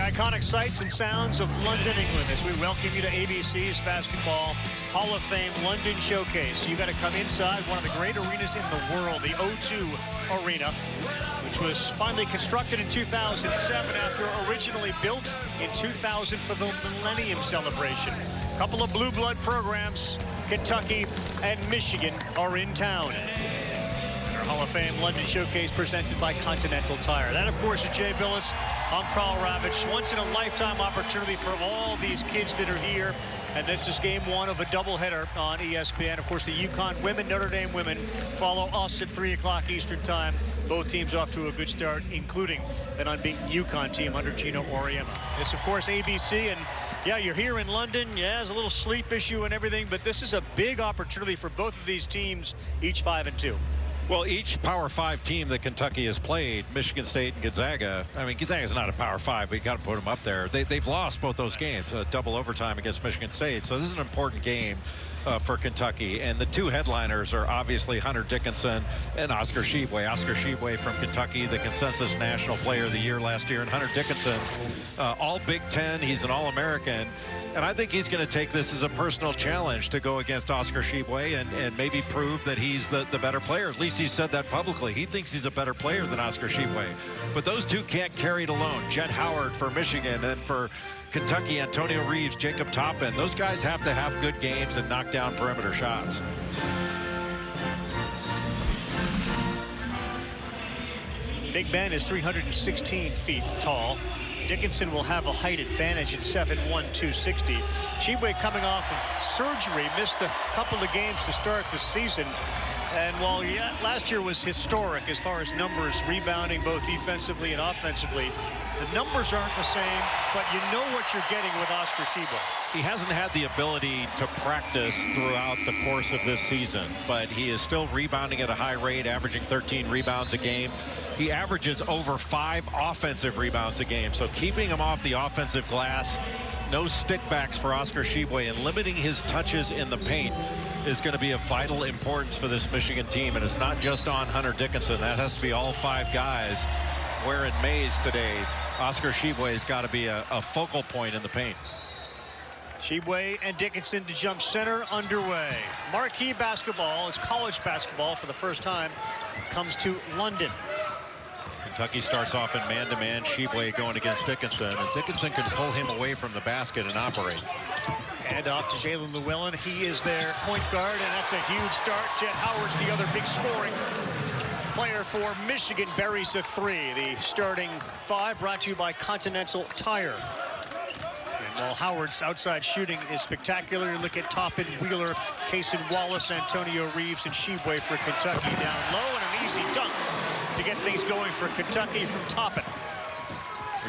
iconic sights and sounds of London, England, as we welcome you to ABC's Basketball Hall of Fame London Showcase. You got to come inside one of the great arenas in the world, the O2 Arena, which was finally constructed in 2007 after originally built in 2000 for the Millennium Celebration. A couple of blue blood programs, Kentucky and Michigan, are in town. Our Hall of Fame London Showcase presented by Continental Tire. That, of course, is Jay Billis. I'm Carl Ravitch. Once in a lifetime opportunity for all these kids that are here. And this is game one of a doubleheader on ESPN. Of course, the UConn women, Notre Dame women, follow us at 3 o'clock Eastern time. Both teams off to a good start, including an unbeaten UConn team under Gino Auriemma. This, of course, ABC. And yeah, you're here in London. Yeah, there's a little sleep issue and everything, but this is a big opportunity for both of these teams, each 5-2. Well, each Power 5 team that Kentucky has played, Michigan State and Gonzaga, I mean, Gonzaga's not a Power 5, but you got to put them up there. They've lost both those games, double overtime against Michigan State. So this is an important game for Kentucky. And the two headliners are obviously Hunter Dickinson and Oscar Tshiebwe. Oscar Tshiebwe from Kentucky, the consensus National Player of the Year last year. And Hunter Dickinson, all Big Ten. He's an All-American. And I think he's going to take this as a personal challenge to go against Oscar Tshiebwe and maybe prove that he's the better player. At least he said that publicly. He thinks he's a better player than Oscar Tshiebwe. But those two can't carry it alone. Jet Howard for Michigan, and for Kentucky, Antonio Reeves, Jacob Toppin. Those guys have to have good games and knock down perimeter shots. Big Ben is 316 feet tall. Dickinson will have a height advantage at 7'1", 260. Tshiebwe coming off of surgery, missed a couple of games to start the season. And while last year was historic as far as numbers, rebounding both defensively and offensively, the numbers aren't the same, but you know what you're getting with Oscar Tshiebwe. He hasn't had the ability to practice throughout the course of this season, but he is still rebounding at a high rate, averaging 13 rebounds a game. He averages over 5 offensive rebounds a game, so keeping him off the offensive glass, no stickbacks for Oscar Tshiebwe, and limiting his touches in the paint is going to be of vital importance for this Michigan team. And it's not just on Hunter Dickinson. That has to be all 5 guys wearing maize today. Oscar Tshiebwe has got to be a focal point in the paint. Tshiebwe and Dickinson to jump center underway. Marquee basketball is college basketball for the first time comes to London. Kentucky starts off in man-to-man. Tshiebwe going against Dickinson, and Dickinson can pull him away from the basket and operate. And off to Llewellyn. He is their point guard, and that's a huge start. Jet Howard's the other big scoring player for Michigan. Buries a 3. The starting 5 brought to you by Continental Tire. And while Howard's outside shooting is spectacular, you look at Toppin, Wheeler, Wallace, Antonio Reeves, and Tshiebwe for Kentucky down low, and an easy dunk to get things going for Kentucky from Toppin.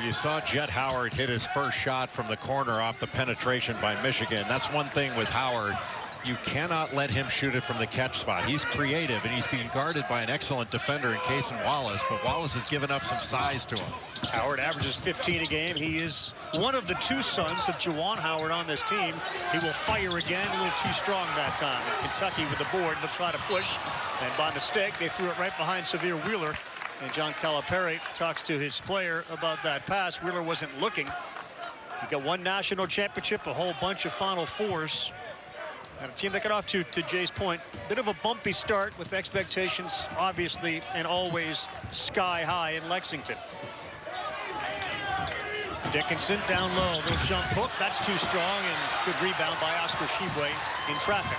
You saw Jet Howard hit his first shot from the corner off the penetration by Michigan. That's one thing with Howard. You cannot let him shoot it from the catch spot. He's creative, and he's being guarded by an excellent defender in Wallace, but Wallace has given up some size to him. Howard averages 15 a game. He is one of the 2 sons of Juwan Howard on this team. He will fire again, a little too strong that time. And Kentucky with the board, they'll try to push, and by mistake, they threw it right behind Severe Wheeler. And John Calipari talks to his player about that pass. Wheeler wasn't looking. He got 1 national championship, a whole bunch of Final Fours. And a team that got off to Jay's point, bit of a bumpy start with expectations, obviously, and always sky high in Lexington. Dickinson down low, little jump hook. That's too strong, and good rebound by Oscar Tshiebwe in traffic.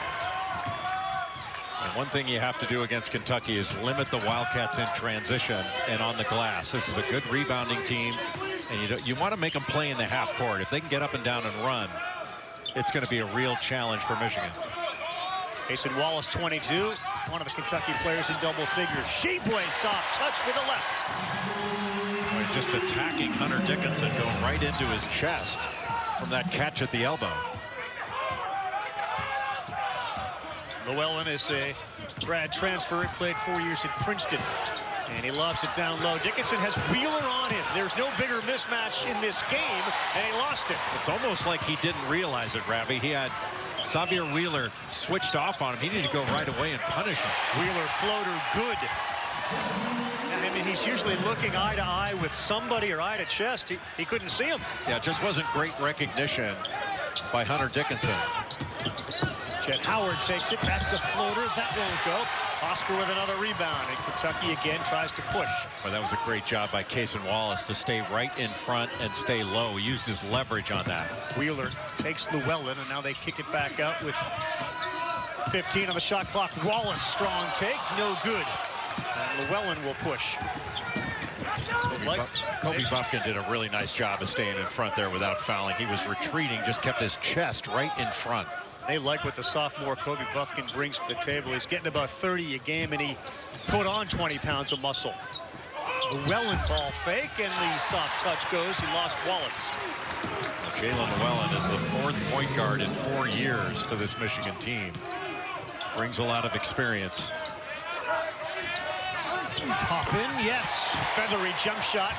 And one thing you have to do against Kentucky is limit the Wildcats in transition and on the glass. This is a good rebounding team, and you want to make them play in the half court. If they can get up and down and run, it's going to be a real challenge for Michigan. Wallace, 22, one of the Kentucky players in double figures. Tshiebwe soft touch with the left. Just attacking Hunter Dickinson, going right into his chest from that catch at the elbow. Llewellyn is a grad transfer, played 4 years at Princeton, and he lobs it down low. Dickinson has Wheeler on him. There's no bigger mismatch in this game, and he lost it. It's almost like he didn't realize it, Ravi. He had Xavier Wheeler switched off on him. He needed to go right away and punish him. Wheeler floater good. I mean, he's usually looking eye to eye with somebody or eye to chest. He couldn't see him. Yeah, it just wasn't great recognition by Hunter Dickinson. Jet Howard takes it. That's a floater. That won't go. Oscar with another rebound. And Kentucky again tries to push. Well, that was a great job by Wallace to stay right in front and stay low. He used his leverage on that. Wheeler takes Llewellyn, and now they kick it back out with 15 on the shot clock. Wallace, strong take. No good. And Llewellyn will push. Kobe Buffkin did a really nice job of staying in front there without fouling. He was retreating, just kept his chest right in front. They like what the sophomore Kobe Buffkin brings to the table. He's getting about 30 a game, and he put on 20 pounds of muscle. Llewellyn ball fake, and the soft touch goes. He lost Wallace. Jalen Llewellyn is the 4th point guard in 4 years for this Michigan team. Brings a lot of experience. Toppin, yes. Feathery jump shot.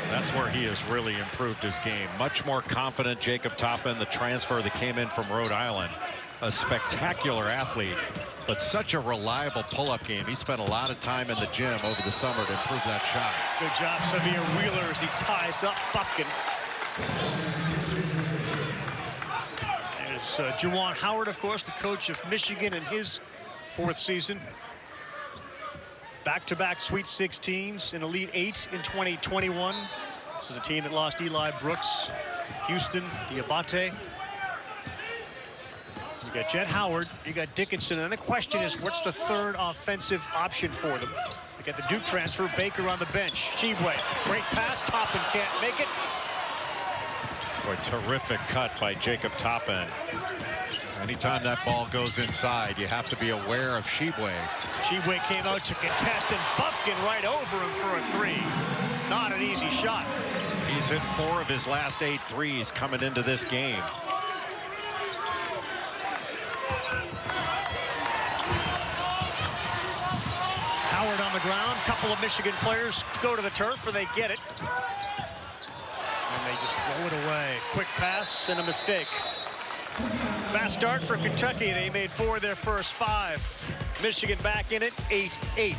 That's where he has really improved his game. Much more confident. Jacob Toppin, the transfer that came in from Rhode Island. A spectacular athlete, but such a reliable pull-up game. He spent a lot of time in the gym over the summer to improve that shot. Good job, Xavier Wheeler, as he ties up Buffkin. There's Juwan Howard, of course, the coach of Michigan in his 4th season. Back-to-back Sweet 16s, an Elite 8 in 2021. This is a team that lost Eli Brooks, Houston, Diabate. You got Jet Howard, you got Dickinson, and the question is, what's the 3rd offensive option for them? You got the Duke transfer, Baker on the bench. Tshiebwe, great pass, Toppin can't make it. Boy, terrific cut by Jacob Toppin. Anytime that ball goes inside, you have to be aware of Tshiebwe. Tshiebwe came out to contest, and Buffkin right over him for a 3. Not an easy shot. He's hit 4 of his last 8 threes coming into this game. Howard on the ground. Couple of Michigan players go to the turf, and they get it. And they just throw it away. Quick pass and a mistake. Fast start for Kentucky. They made 4 of their first 5. Michigan back in it, 8-8.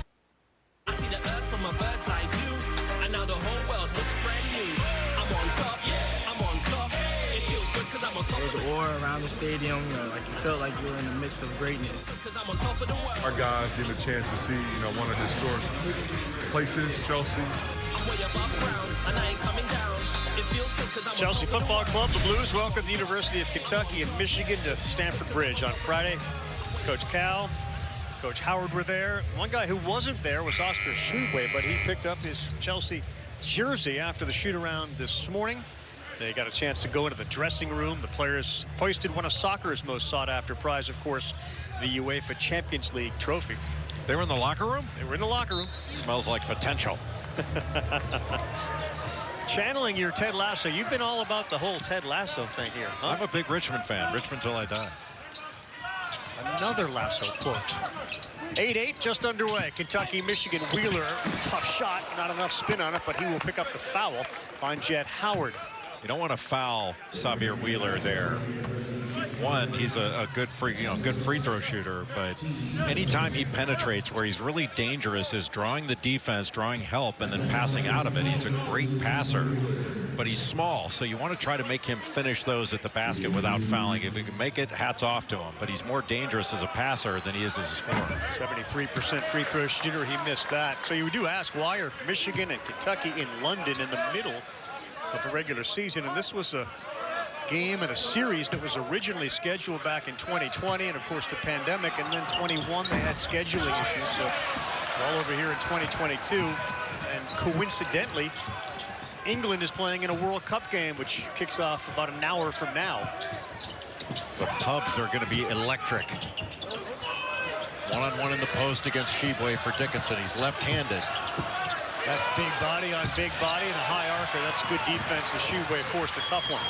I see the earth from a bird's eye view, and now the whole world looks brand new. I'm on top, yeah, I'm on top. It feels good because I'm on top. There's an aura around the stadium, like you felt like you were in the midst of greatness. Because I'm on top of the world. Our guys get a chance to see, one of the historic places, Chelsea. I'm way above ground, and I ain't coming down. It feels good because I'm Chelsea Football Club, the Blues, welcome the University of Kentucky and Michigan to Stamford Bridge on Friday. Coach Cal, Coach Howard were there. One guy who wasn't there was Oscar Tshiebwe, but he picked up his Chelsea jersey after the shoot-around this morning. They got a chance to go into the dressing room. The players hoisted one of soccer's most sought-after prize, of course, the UEFA Champions League trophy. They were in the locker room? They were in the locker room. Smells like potential. Channeling your Ted Lasso. You've been all about the whole Ted Lasso thing here, huh? I'm a big Richmond fan. Richmond till I die. Another Lasso quote. 8-8 just underway. Kentucky, Michigan. Wheeler, tough shot. Not enough spin on it, but he will pick up the foul on Jet Howard. You don't want to foul Xavier Wheeler there. One, he's a good free throw shooter, but anytime he penetrates where he's really dangerous is drawing the defense, drawing help, and then passing out of it. He's a great passer, but he's small, so you want to try to make him finish those at the basket without fouling. If he can make it, hats off to him, but he's more dangerous as a passer than he is as a scorer. 73% free throw shooter. He missed that. So you do ask, why are Michigan and Kentucky in London in the middle of the regular season? And this was a game and a series that was originally scheduled back in 2020, and of course the pandemic, and then 21 they had scheduling issues, so all over here in 2022. And coincidentally, England is playing in a World Cup game which kicks off about an hour from now. The pubs are going to be electric. One-on-one in the post against Tshiebwe for Dickinson. He's left-handed. That's big body on big body and a high archer. That's good defense as Tshiebwe forced a tough one.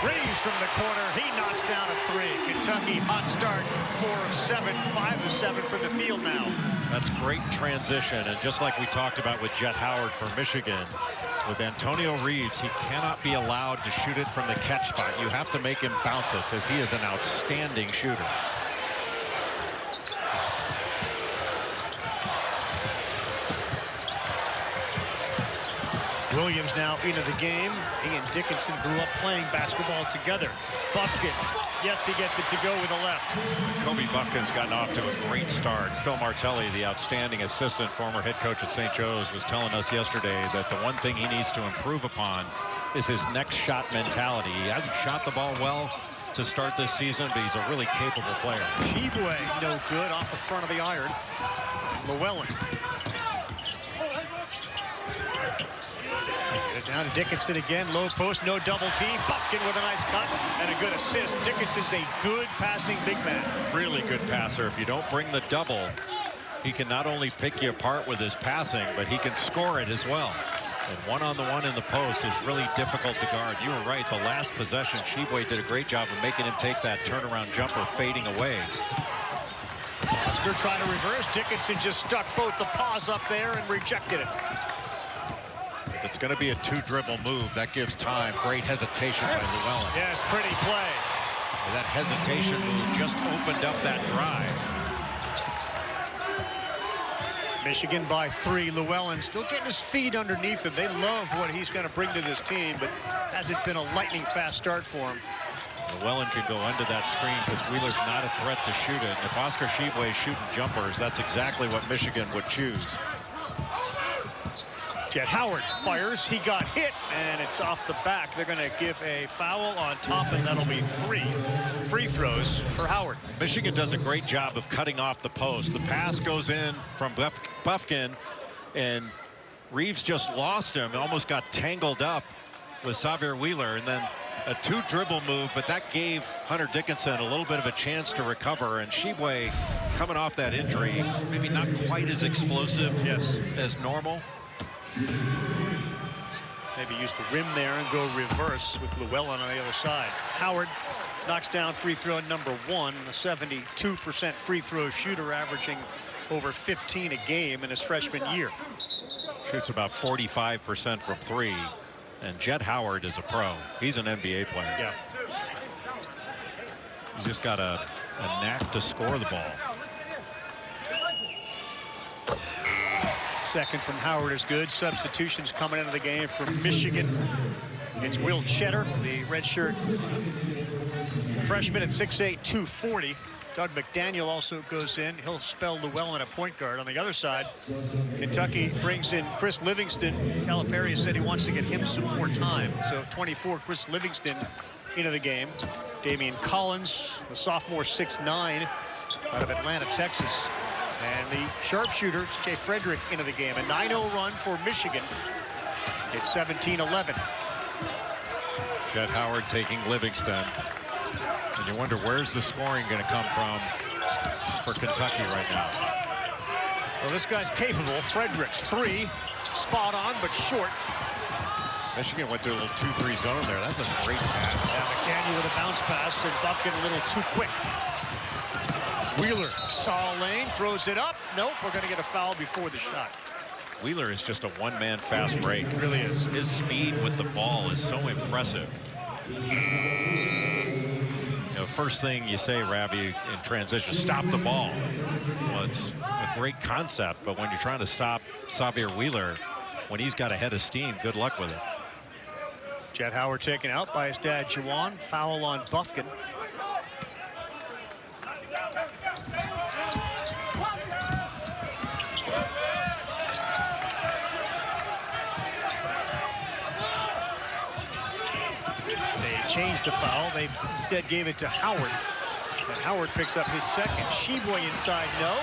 Reeves from the corner. He knocks down a 3. Kentucky hot start, 4 of 7, 5 of 7 from the field now. That's great transition, and just like we talked about with Jet Howard for Michigan, with Antonio Reeves, he cannot be allowed to shoot it from the catch spot. You have to make him bounce it because he is an outstanding shooter. Williams now into the game. He and Dickinson grew up playing basketball together. Buffkin, yes, he gets it to go with the left. Kobe Buffkin's gotten off to a great start. Phil Martelli, the outstanding assistant, former head coach at St. Joe's, was telling us yesterday that the one thing he needs to improve upon is his next shot mentality. He hasn't shot the ball well to start this season, but he's a really capable player. Tshiebwe, no good, off the front of the iron. Llewellyn. Down to Dickinson again, low post, no double team. Buffkin with a nice cut and a good assist. Dickinson's a good passing big man. Really good passer. If you don't bring the double, he can not only pick you apart with his passing, but he can score it as well. And one-on-the-one in the post is really difficult to guard. You were right, the last possession, Tshiebwe did a great job of making him take that turnaround jumper fading away. Oscar trying to reverse. Dickinson just stuck both the paws up there and rejected it. It's going to be a two-dribble move. That gives time. Great hesitation by Llewellyn. Yes, pretty play. And that hesitation move just opened up that drive. Michigan by 3. Llewellyn still getting his feet underneath him. They love what he's going to bring to this team, but hasn't been a lightning fast start for him. Llewellyn can go under that screen because Wheeler's not a threat to shoot it. If Oscar Tshiebwe is shooting jumpers, that's exactly what Michigan would choose. Jet Howard fires. He got hit, and it's off the back. They're going to give a foul on Toppin. That'll be 3 free throws for Howard. Michigan does a great job of cutting off the post. The pass goes in from Buffkin, and Reeves just lost him. Almost got tangled up with Xavier Wheeler, and then a two-dribble move, but that gave Hunter Dickinson a little bit of a chance to recover. And Tshiebwe, coming off that injury, maybe not quite as explosive as normal. Maybe use the rim there and go reverse with Llewellyn on the other side. Howard knocks down free throw number 1, a 72% free throw shooter, averaging over 15 a game in his freshman year. Shoots about 45% from 3. And Jet Howard is a pro. He's an NBA player. Yeah. He's just got a knack to score the ball. Second from Howard is good. Substitutions coming into the game from Michigan. It's Will Cheddar, the redshirt freshman at 6'8", 240. Doug McDaniel also goes in. He'll spell Llewellyn at point guard. On the other side, Kentucky brings in Chris Livingston. Calipari said he wants to get him some more time. So 24, Chris Livingston into the game. Damian Collins, the sophomore, 6'9", out of Atlanta, Texas. And the sharpshooter, Frederick, into the game. A 9-0 run for Michigan. It's 17-11. Jet Howard taking Livingston. And you wonder, where's the scoring going to come from for Kentucky right now? Well, this guy's capable. Frederick, 3. Spot on, but short. Michigan went to a little 2-3 zone there. That's a great pass. Yeah, McDaniel with a bounce pass, and Buffkin a little too quick. Wheeler saw a lane, throws it up. Nope, we're going to get a foul before the shot. Wheeler is just a one-man fast break. It really is. His speed with the ball is so impressive. You know, first thing you say, Ravi, in transition, stop the ball. Well, it's a great concept, but when you're trying to stop Xavier Wheeler, when he's got a head of steam, good luck with it. Jet Howard taken out by his dad, Llewellyn. Foul on Buffkin. Changed the foul. They instead gave it to Howard. And Howard picks up his second. Tshiebwe inside, no.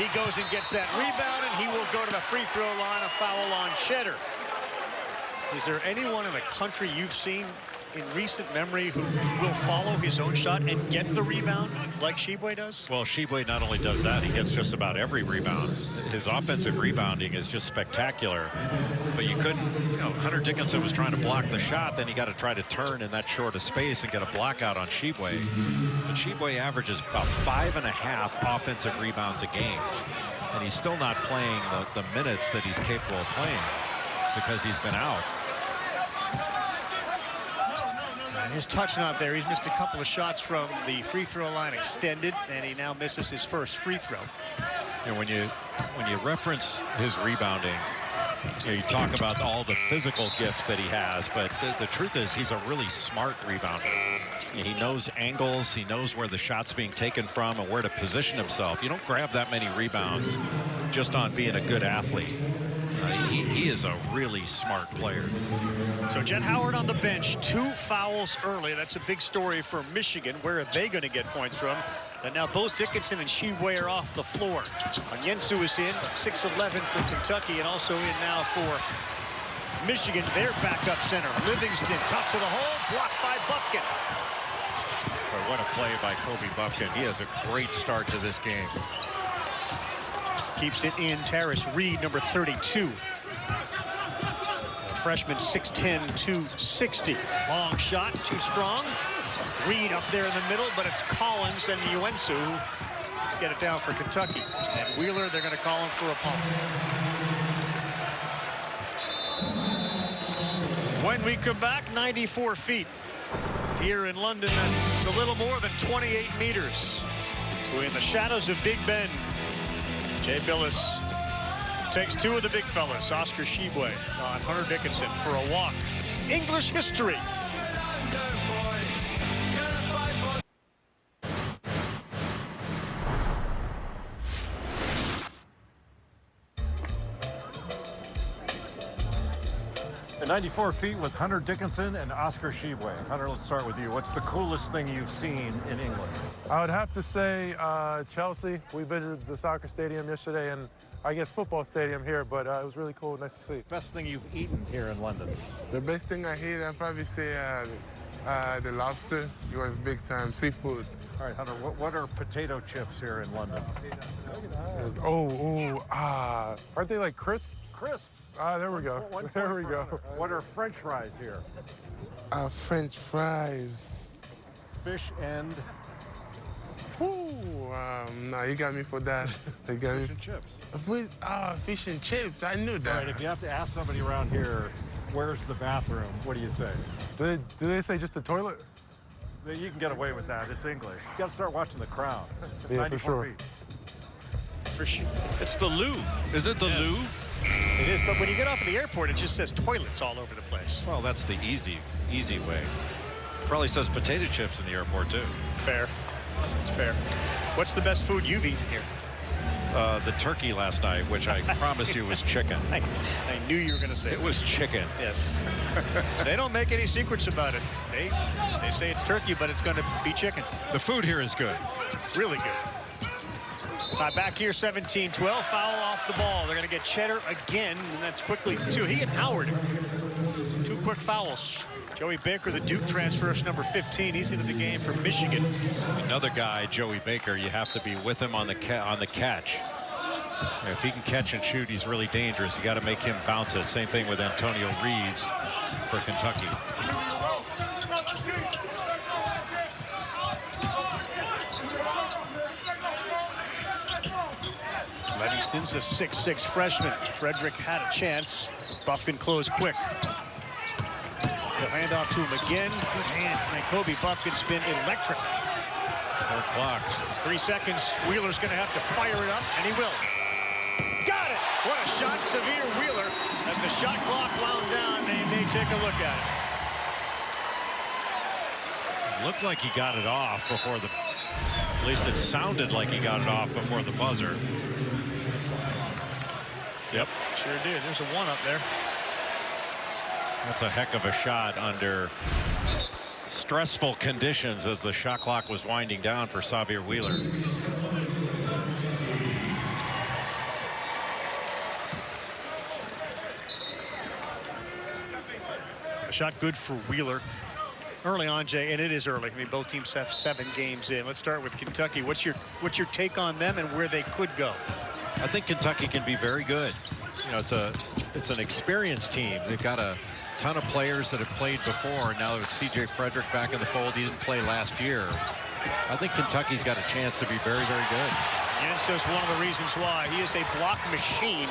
He goes and gets that rebound, and he will go to the free throw line. A foul on Cheddar. Is there anyone in the country you've seen in recent memory who will follow his own shot and get the rebound like Tshiebwe does? Well, Tshiebwe not only does that, he gets just about every rebound. His offensive rebounding is just spectacular. But you couldn't, you know, Hunter Dickinson was trying to block the shot, then you got to try to turn in that short of space and get a block out on Tshiebwe. But Tshiebwe averages about 5.5 offensive rebounds a game. And he's still not playing the minutes that he's capable of playing because he's been out. And his touch not there. He's missed a couple of shots from the free throw line extended, and he now misses his first free throw. You know, when you reference his rebounding, You know, you talk about all the physical gifts that he has, but the truth is he's a really smart rebounder. He knows angles, he knows where the shot's being taken from and where to position himself. You don't grab that many rebounds just on being a good athlete. He is a really smart player. So Jet Howard on the bench, 2 fouls early. That's a big story for Michigan. Where are they going to get points from? And now both Dickinson and Tshiebwe are off the floor. Onyenso is in, 6'11" for Kentucky, and also in now for Michigan, their backup center. Livingston, tough to the hole, blocked by Bufkin. But what a play by Kobe Bufkin. He has a great start to this game. Keeps it in. Terrace Reed, number 32. Freshman, 6'10", 260. Long shot, too strong. Reed up there in the middle, but it's Collins and Onyenso who get it down for Kentucky. And Wheeler, they're going to call him for a pump. When we come back, 94 feet. Here in London, that's a little more than 28 meters. We're in the shadows of Big Ben. Jay Billis takes 2 of the big fellas, Oscar Tshiebwe on Hunter Dickinson, for a walk. English history. At 94 feet with Hunter Dickinson and Oscar Tshiebwe. Hunter, let's start with you. What's the coolest thing you've seen in England? I would have to say Chelsea. We visited the soccer stadium yesterday and I guess football stadium here, but it was really cool, nice to see. Best thing you've eaten here in London? The best thing I ate, I'd probably say the lobster. It was big time seafood. All right, Hunter, what are potato chips here in London? Aren't they like crisps? Crisps. There we go. There we go. What are French fries here? French fries. Fish and no, you got me for that. You got me. fish and chips. Fish and chips. I knew that. All right, if you have to ask somebody around here, where's the bathroom? What do you say? Do they say just the toilet? You can get away with that. It's English. You got to start watching The Crown. It's Yeah, 94 for sure. feet. For sure. It's the loo. Isn't it the loo? It is, but when you get off of the airport, it just says toilets all over the place. Well, that's the easy way. Probably says potato chips in the airport, too. Fair. It's fair. What's the best food you've eaten here? The turkey last night, which I promise you was chicken. I knew you were going to say It was chicken. Yes. They don't make any secrets about it. They say it's turkey, but it's going to be chicken. The food here is good. Really good. Back here, 17-12. Foul off the ball. They're going to get Cheddar again, and that's quickly 2. He and Howard. 2 quick fouls. Joey Baker, the Duke transfer, number 15. He's into the game for Michigan. Another guy, Joey Baker, you have to be with him on the catch. If he can catch and shoot, he's really dangerous. You got to make him bounce it. Same thing with Antonio Reeves for Kentucky. Livingston's a 6'6" freshman. Frederick had a chance. Bufkin closed quick. They'll hand off to him again. Good hands. And Kobe Bufkin's been electric. 4 o'clock. 3 seconds. Wheeler's going to have to fire it up, and he will. Got it! What a shot, Severe Wheeler. As the shot clock wound down, they may take a look at it. Looked like he got it off before at least it sounded like he got it off before the buzzer. Yep. Sure did. There's a 1 up there. That's a heck of a shot under stressful conditions as the shot clock was winding down for Xavier Wheeler. A shot good for Wheeler. Early on, Jay, and it is early. I mean, both teams have 7 games in. Let's start with Kentucky. What's your take on them and where they could go? I think Kentucky can be very good. You know, it's an experienced team. They've got a ton of players that have played before. Now with C.J. Frederick back in the fold, he didn't play last year. I think Kentucky's got a chance to be very, very good. Onyenso's one of the reasons why. He is a block machine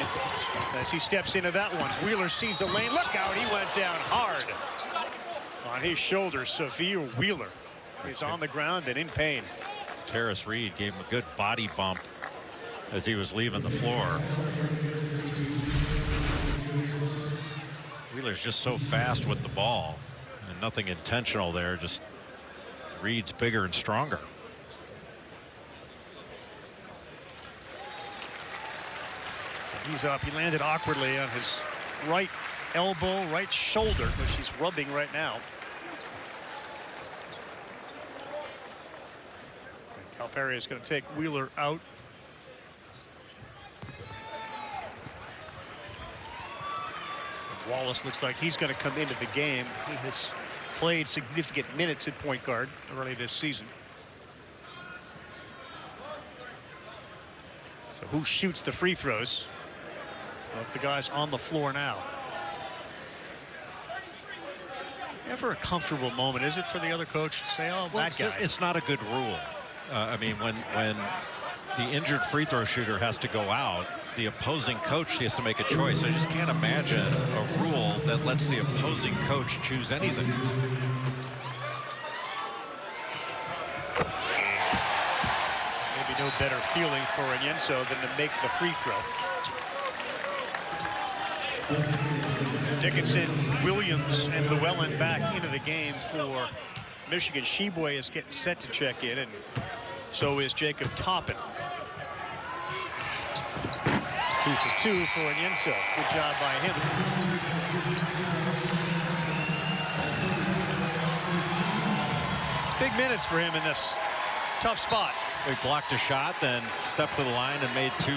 as he steps into that one. Wheeler sees the lane. Look out, he went down hard. On his shoulders, Xavier Wheeler is on the ground and in pain. Terrace Reed gave him a good body bump as he was leaving the floor. Wheeler's just so fast with the ball, and nothing intentional there. Just Reed's bigger and stronger. He's up. He landed awkwardly on his right elbow, right shoulder, which he's rubbing right now. Calipari is going to take Wheeler out. Wallace looks like he's going to come into the game. He has played significant minutes at point guard early this season. So who shoots the free throws? Well, the guys on the floor now. Never a comfortable moment, is it, for the other coach to say, oh, Well, that guy? it's not a good rule. I mean, when the injured free throw shooter has to go out, the opposing coach has to make a choice. I just can't imagine a rule that lets the opposing coach choose anything. Maybe no better feeling for Onyenso than to make the free throw. Dickinson, Williams, and Llewellyn back into the game for Michigan. Tshiebwe is getting set to check in, and so is Jacob Toppin. 2 for 2 for Onyenso. Good job by him. It's big minutes for him in this tough spot. He blocked a shot, then stepped to the line and made two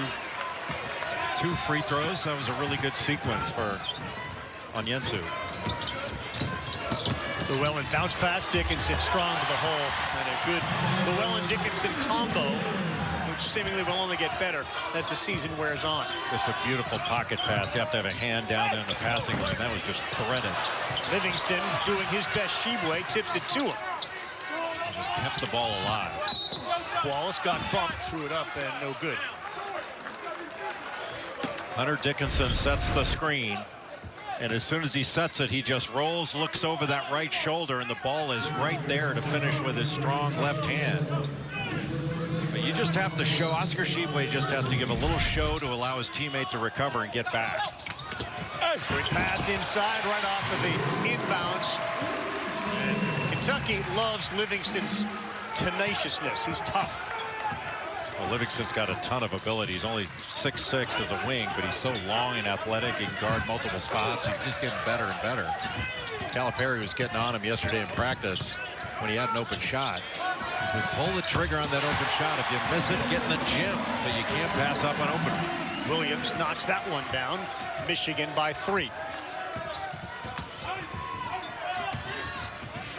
free throws. That was a really good sequence for Onyenso. Llewellyn bounce pass. Dickinson strong to the hole, and a good Llewellyn-Dickinson combo, which seemingly will only get better as the season wears on. Just a beautiful pocket pass. You have to have a hand down there in the passing lane. That was just threaded. Livingston doing his best. Tshiebwe tips it to him. He just kept the ball alive. Wallace got bumped, threw it up, and no good. Hunter Dickinson sets the screen, and as soon as he sets it, he just rolls, looks over that right shoulder, and the ball is right there to finish with his strong left hand. But you just have to show, Oscar Tshiebwe just has to give a little show to allow his teammate to recover and get back. Good pass inside, right off of the inbounds. And Kentucky loves Livingston's tenaciousness. He's tough. Well, Livingston's got a ton of ability. He's only 6'6" as a wing, but he's so long and athletic. He can guard multiple spots. He's just getting better and better. Calipari was getting on him yesterday in practice when he had an open shot. He said, pull the trigger on that open shot. If you miss it, get in the gym, but you can't pass up on open. Williams knocks that one down. Michigan by 3.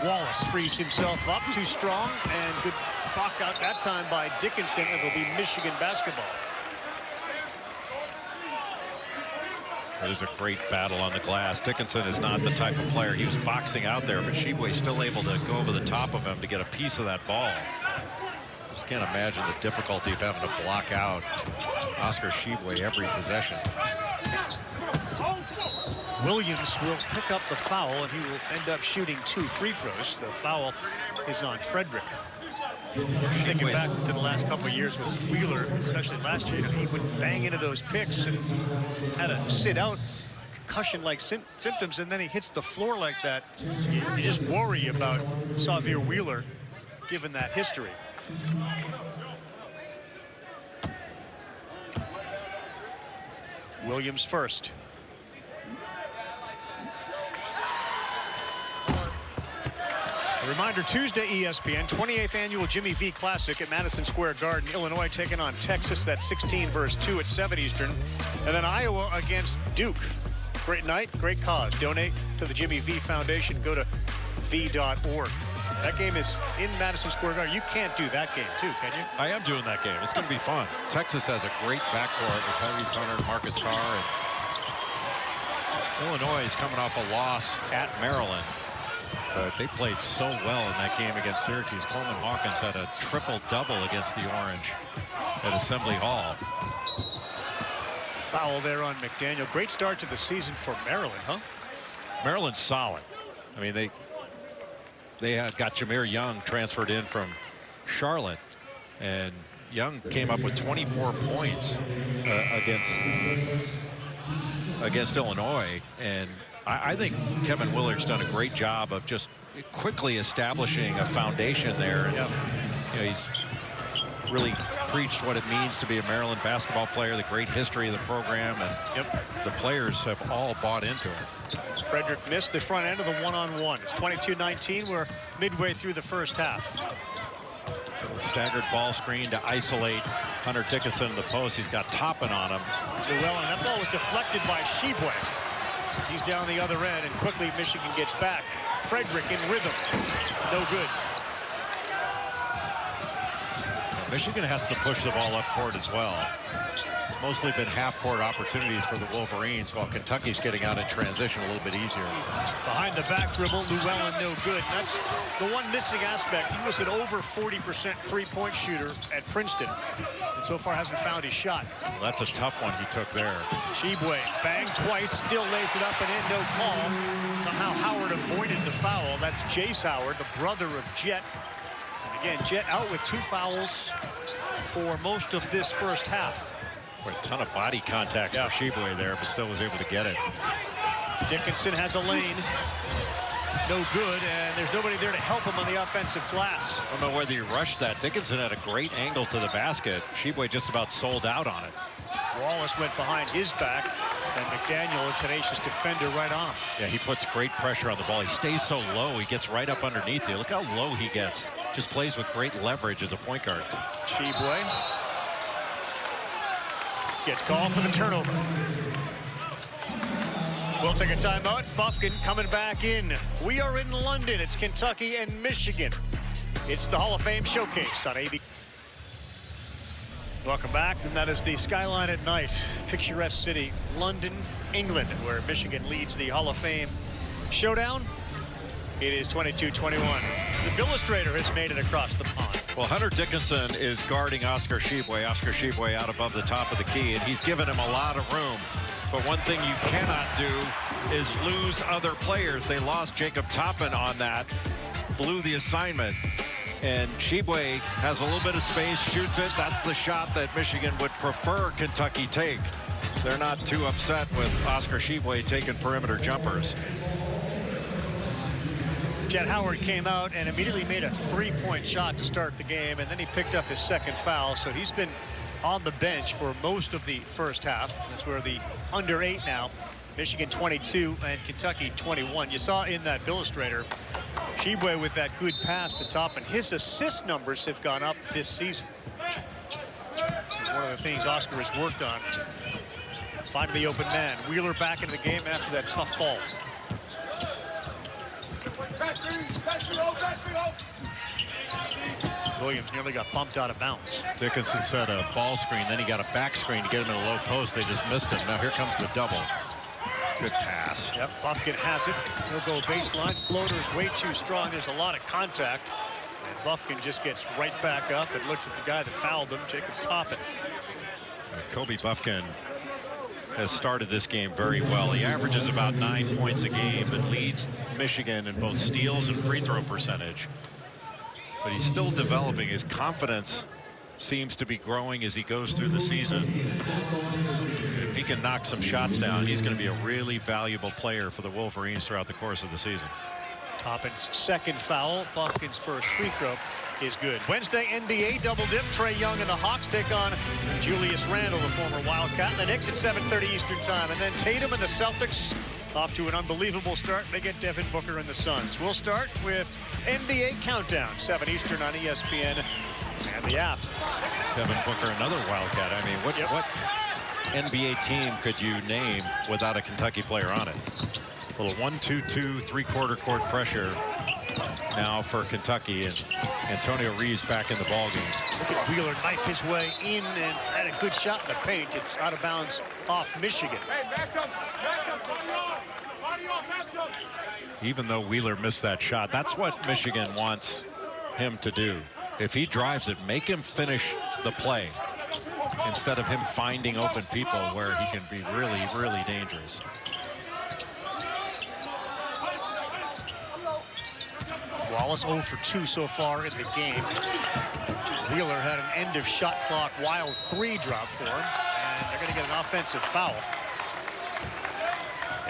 Wallace frees himself up, too strong, and good block out that time by Dickinson. It'll be Michigan basketball. There's a great battle on the glass. Dickinson is not the type of player. He was boxing out there, but Tshiebwe's still able to go over the top of him to get a piece of that ball. Just can't imagine the difficulty of having to block out Oscar Tshiebwe every possession. Williams will pick up the foul, and he will end up shooting 2 free throws. The foul is on Frederick. Thinking back to the last couple of years with Wheeler, especially last year, he would bang into those picks and had to sit out, concussion-like symptoms, and then he hits the floor like that. You just worry about Xavier Wheeler, given that history. Williams first. A reminder, Tuesday, ESPN, 28th Annual Jimmy V Classic at Madison Square Garden. Illinois taking on Texas. That's 16 versus 2 at 7 Eastern. And then Iowa against Duke. Great night, great cause. Donate to the Jimmy V Foundation. Go to v.org. That game is in Madison Square Garden. You can't do that game, too, can you? I am doing that game. It's going to be fun. Texas has a great backcourt with Tyrese Hunter and Marcus Carr. And Illinois is coming off a loss at Maryland. But they played so well in that game against Syracuse. Coleman Hawkins had a triple-double against the Orange at Assembly Hall. Foul there on McDaniel. Great start to the season for Maryland, huh? Maryland's solid. I mean, they got Jameer Young transferred in from Charlotte, and Young came up with 24 points against Illinois, and I think Kevin Willard's done a great job of just quickly establishing a foundation there. And, he's really preached what it means to be a Maryland basketball player, the great history of the program, and the players have all bought into it. Frederick missed the front end of the one-on-one. It's 22-19. We're midway through the first half. Staggered ball screen to isolate Hunter Dickinson in the post. He's got Toppin on him. Llewellyn, that ball was deflected by Tshiebwe. He's down the other end, and quickly Michigan gets back. Frederick in rhythm. No good. Michigan has to push the ball up court as well. It's mostly been half-court opportunities for the Wolverines, while Kentucky's getting out in transition a little bit easier. Behind the back dribble, Llewellyn no good. That's the one missing aspect. He was an over 40% three-point shooter at Princeton, and so far hasn't found his shot. Well, that's a tough one he took there. Tshiebwe banged twice, still lays it up and in, no call. Somehow Howard avoided the foul. That's Jace Howard, the brother of Jet. Again, Jet out with 2 fouls for most of this first half. A ton of body contact for Tshiebwe there, but still was able to get it. Dickinson has a lane. No good, and there's nobody there to help him on the offensive glass. I don't know whether you rushed that. Dickinson had a great angle to the basket. Tshiebwe just about sold out on it. Wallace went behind his back, and McDaniel, a tenacious defender, right on him. Yeah, he puts great pressure on the ball. He stays so low. He gets right up underneath you. Look how low he gets. Just plays with great leverage as a point guard. Tshiebwe gets called for the turnover. We'll take a timeout. Bufkin coming back in. We are in London. It's Kentucky and Michigan. It's the Hall of Fame Showcase on AB. Welcome back, and that is the skyline at night. Picturesque city, London, England, where Michigan leads the Hall of Fame showdown. It is 22-21. The illustrator has made it across the pond. Well, Hunter Dickinson is guarding Oscar Tshiebwe. Oscar Tshiebwe out above the top of the key, and he's given him a lot of room. But one thing you cannot do is lose other players. They lost Jacob Toppin on that, blew the assignment. And Tshiebwe has a little bit of space, shoots it. That's the shot that Michigan would prefer Kentucky take. They're not too upset with Oscar Tshiebwe taking perimeter jumpers. Jet Howard came out and immediately made a three-point shot to start the game, and then he picked up his second foul, so he's been on the bench for most of the first half. That's where the under 8 now. Michigan 22 and Kentucky 21. You saw in that illustrator, Tshiebwe with that good pass to Toppin. His assist numbers have gone up this season. One of the things Oscar has worked on. Finding the open man. Wheeler back into the game after that tough fall. Williams nearly got bumped out of bounds. Dickinson set a ball screen, then he got a back screen to get him in a low post. They just missed him. Now here comes the double. Good pass. Yep, Bufkin has it. He'll go baseline. Floater's way too strong. There's a lot of contact. And Bufkin just gets right back up and looks at the guy that fouled him, Jacob Toppin. Kobe Bufkin has started this game very well. He averages about 9 points a game and leads Michigan in both steals and free throw percentage. But he's still developing. His confidence seems to be growing as he goes through the season. If he can knock some shots down, he's going to be a really valuable player for the Wolverines throughout the course of the season. Toppin's second foul. Bufkin's first free throw is good. Wednesday NBA double dip. Trae Young and the Hawks take on Julius Randle, the former Wildcat. The Knicks at 7:30 Eastern time. And then Tatum and the Celtics off to an unbelievable start. They get Devin Booker and the Suns. We'll start with NBA Countdown, 7 Eastern on ESPN and the app. Devin Booker, another Wildcat. I mean, what NBA team could you name without a Kentucky player on it? A little 1-2-2 3/4 court pressure now for Kentucky, and Antonio Reeves back in the ballgame. Look at Wheeler knife his way in and had a good shot in the paint. It's out of bounds off Michigan. Even though Wheeler missed that shot, that's what Michigan wants him to do. If he drives it, make him finish the play instead of him finding open people where he can be really, really dangerous. Wallace 0 for 2 so far in the game. Wheeler had an end of shot clock wild 3 drop for him, and they're going to get an offensive foul.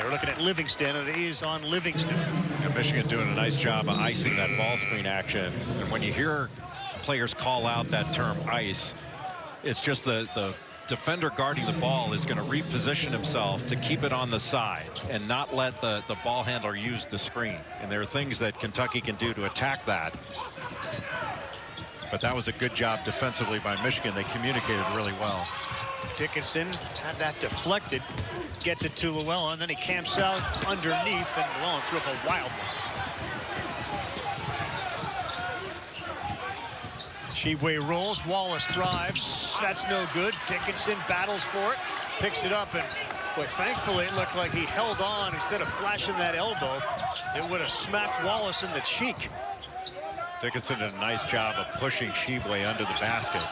They were looking at Livingston, and it is on Livingston. And Michigan doing a nice job of icing that ball screen action. And when you hear players call out that term ice, it's just the defender guarding the ball is going to reposition himself to keep it on the side and not let the ball handler use the screen. And there are things that Kentucky can do to attack that. But that was a good job defensively by Michigan. They communicated really well. Dickinson had that deflected, gets it to Llewellyn, then he camps out underneath, and Llewellyn threw up a wild one. Tshiebwe rolls, Wallace drives, that's no good. Dickinson battles for it, picks it up, and boy, thankfully it looked like he held on instead of flashing that elbow. It would have smacked Wallace in the cheek. Dickinson did a nice job of pushing Tshiebwe under the basket.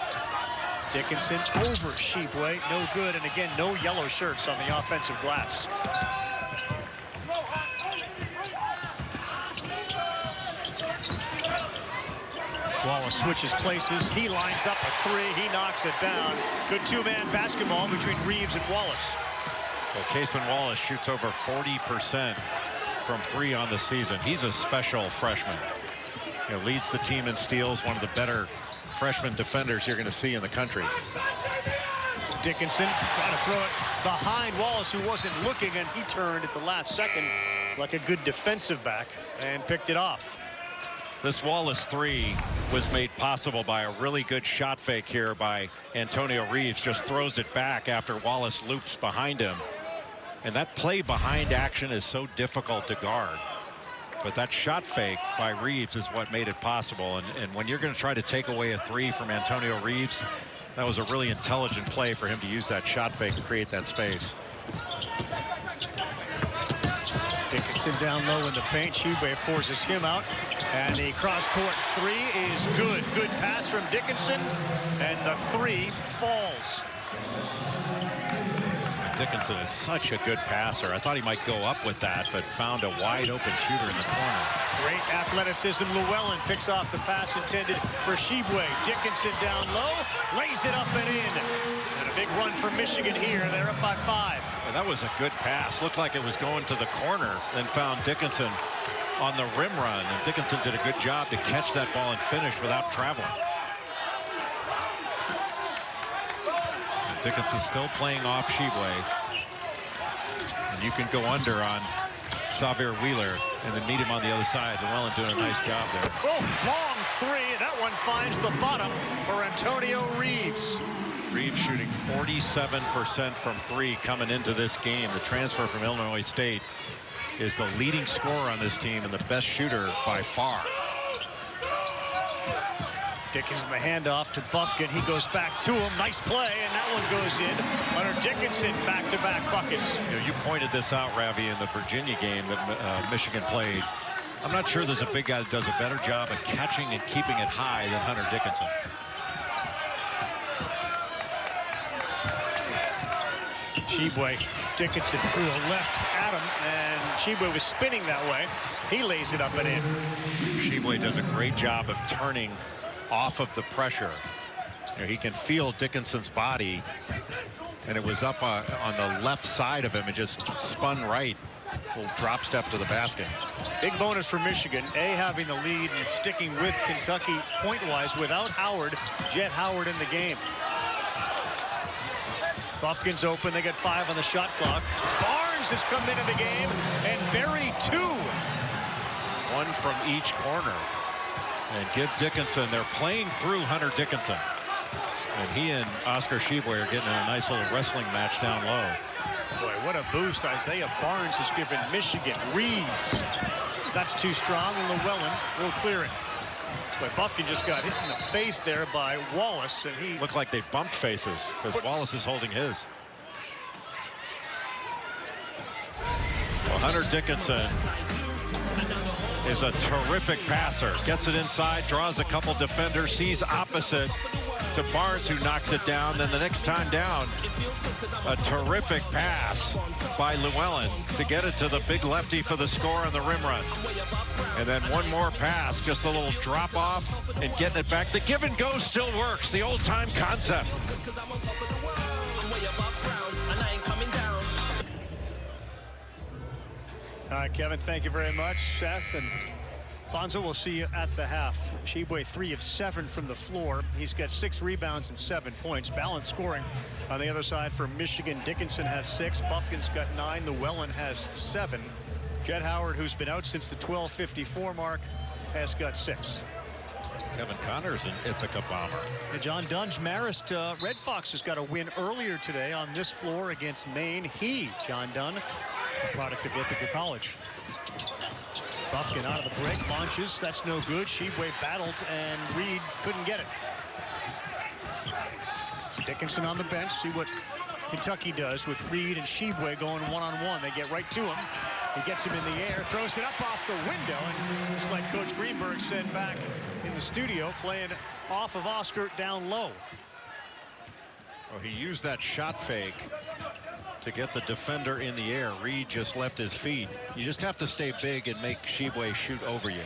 Dickinson over Tshiebwe, no good, and again, no yellow shirts on the offensive glass. Wallace switches places, he lines up a three, he knocks it down. Good two-man basketball between Reeves and Wallace. Well, Cason Wallace shoots over 40% from three on the season. He's a special freshman. You know, leads the team in steals, one of the better freshman defenders you're going to see in the country. Dickinson trying to throw it behind Wallace, who wasn't looking, and he turned at the last second like a good defensive back and picked it off. This Wallace three was made possible by a really good shot fake here by Antonio Reeves. Just throws it back after Wallace loops behind him. And that play behind action is so difficult to guard. But that shot fake by Reeves is what made it possible. And when you're going to try to take away a three from Antonio Reeves, that was a really intelligent play for him to use that shot fake and create that space. Dickinson down low in the paint. Tshiebwe forces him out. And the cross-court three is good. Good pass from Dickinson. And the three falls. Dickinson is such a good passer. I thought he might go up with that, but found a wide open shooter in the corner. Great athleticism. Llewellyn picks off the pass intended for Tshiebwe. Dickinson down low, lays it up and in. And a big run for Michigan here. They're up by 5. Yeah, that was a good pass. Looked like it was going to the corner, then found Dickinson on the rim run. And Dickinson did a good job to catch that ball and finish without traveling. Dickinson still playing off Tshiebwe. And you can go under on Xavier Wheeler and then meet him on the other side. Llewellyn doing a nice job there. Oh, long three. That one finds the bottom for Antonio Reeves. Reeves shooting 47% from three coming into this game. The transfer from Illinois State is the leading scorer on this team and the best shooter by far. Dickinson the handoff to Buffkin. He goes back to him. Nice play, and that one goes in. Hunter Dickinson back-to-back buckets. You know, you pointed this out, Ravi, in the Virginia game that Michigan played. I'm not sure there's a big guy that does a better job of catching and keeping it high than Hunter Dickinson. Tshiebwe, Dickinson threw a left at him, and Tshiebwe was spinning that way. He lays it up and in. Tshiebwe does a great job of turning off of the pressure. You know, he can feel Dickinson's body, and it was up on the left side of him and just spun right. Little drop step to the basket. Big bonus for Michigan. Having the lead and sticking with Kentucky point-wise without Howard. Jet Howard in the game. Buffkin's open. They get 5 on the shot clock. Barnes has come into the game and buried 2. One from each corner. And give Dickinson, they're playing through Hunter Dickinson. And he and Oscar Tshiebwe are getting in a nice little wrestling match down low. Boy, what a boost Isaiah Barnes has given Michigan. Reeves, that's too strong, and Llewellyn will clear it. But Buffkin just got hit in the face there by Wallace, and he looked like they bumped faces because Wallace is holding his. Well, Hunter Dickinson is a terrific passer. Gets it inside, draws a couple defenders, sees opposite to Barnes, who knocks it down. Then the next time down, a terrific pass by Llewellyn to get it to the big lefty for the score on the rim run. And then one more pass, just a little drop off and getting it back. The give and go still works, the old time concept. All right, Kevin, thank you very much. Seth and Fonzo, we'll see you at the half. Tshiebwe 3 of 7 from the floor. He's got 6 rebounds and 7 points. Balanced scoring on the other side for Michigan. Dickinson has 6. Buffkin's got 9. Llewellyn has 7. Jett Howard, who's been out since the 12:54 mark, has got 6. Kevin Connor's an Ithaca bomber. And John Dunn's Marist Red Foxes got a win earlier today on this floor against Maine. John Dunn, a product of Ithaca College. Buffkin out of the break, launches. That's no good. Tshiebwe battled, and Reed couldn't get it. Dickinson on the bench. See what Kentucky does with Reed and Tshiebwe going one-on-one. They get right to him. He gets him in the air, throws it up off the window, and just like Coach Greenberg said back in the studio, playing off of Oscar down low. Well, he used that shot fake to get the defender in the air. Reed just left his feet. You just have to stay big and make Tshiebwe shoot over you.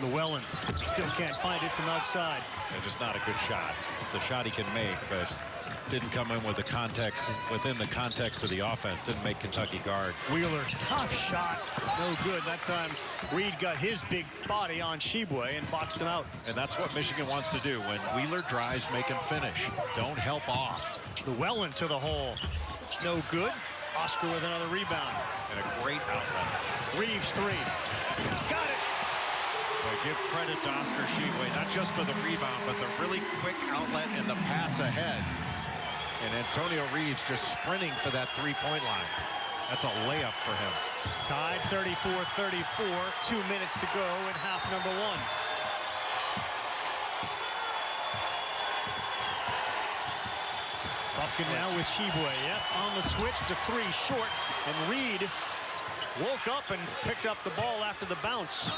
Llewellyn still can't find it from outside. It's just not a good shot. It's a shot he can make, but didn't come in with the context, within the context of the offense. Didn't make Kentucky guard. Wheeler, tough shot, no good. That time Reed got his big body on Tshiebwe and boxed him out. And that's what Michigan wants to do. When Wheeler drives, make him finish. Don't help off. Llewellyn to the hole. No good. Oscar with another rebound. And a great outlet. Reeves 3. Got it. Well, give credit to Oscar Tshiebwe, not just for the rebound, but the really quick outlet and the pass ahead. And Antonio Reeves just sprinting for that three-point line. That's a layup for him. Tied 34-34. 2 minutes to go in half number 1. Buffkin now with Tshiebwe. Yep, on the switch to 3 short. And Reed woke up and picked up the ball after the bounce.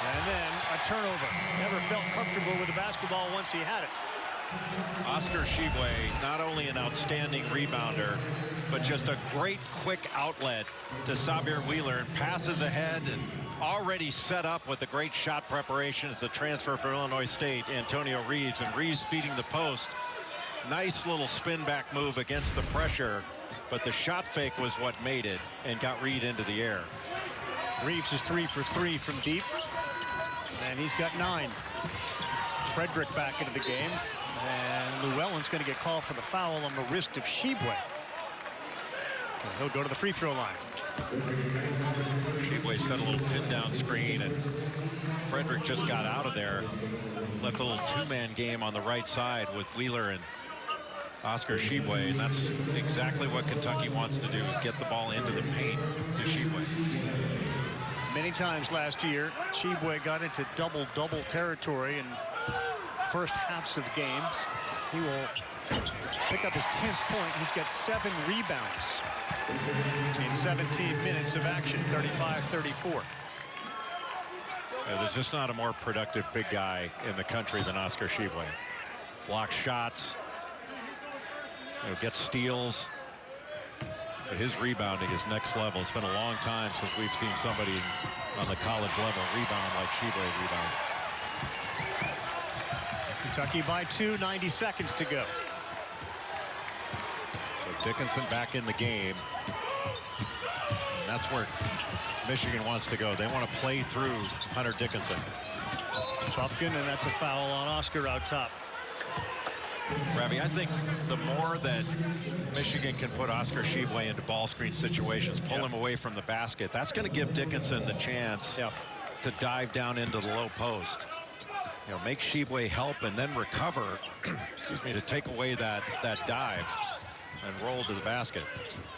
And then a turnover. Never felt comfortable with the basketball once he had it. Oscar Tshiebwe, not only an outstanding rebounder, but just a great quick outlet to Xavier Wheeler, and passes ahead and already set up with the great shot preparation as a transfer for Illinois State, Antonio Reeves. And Reeves feeding the post. Nice little spin back move against the pressure, but the shot fake was what made it and got Reed into the air. Reeves is 3 for 3 from deep, and he's got 9. Frederick back into the game, and Llewellyn's going to get called for the foul on the wrist of Tshiebwe. And he'll go to the free throw line. Tshiebwe set a little pin down screen, and Frederick just got out of there. Left a little 2-man game on the right side with Wheeler and Oscar Tshiebwe, and that's exactly what Kentucky wants to do, is get the ball into the paint to Tshiebwe. Many times last year, Tshiebwe got into double-double territory in first halves of games. He will pick up his 10th point. He's got 7 rebounds in 17 minutes of action, 35-34. There's just not a more productive big guy in the country than Oscar Tshiebwe. Blocks shots, gets steals. But his rebounding is next level. It's been a long time since we've seen somebody on the college level rebound like Tshiebwe rebounds. Kentucky by 2, 90 seconds to go. So Dickinson back in the game. And that's where Michigan wants to go. They want to play through Hunter Dickinson. Buffkin, and that's a foul on Oscar out top. Ravi, I think the more that Michigan can put Oscar Tshiebwe into ball screen situations, pull him away from the basket, that's going to give Dickinson the chance to dive down into the low post. Make Tshiebwe help and then recover, excuse me, to take away that dive and roll to the basket.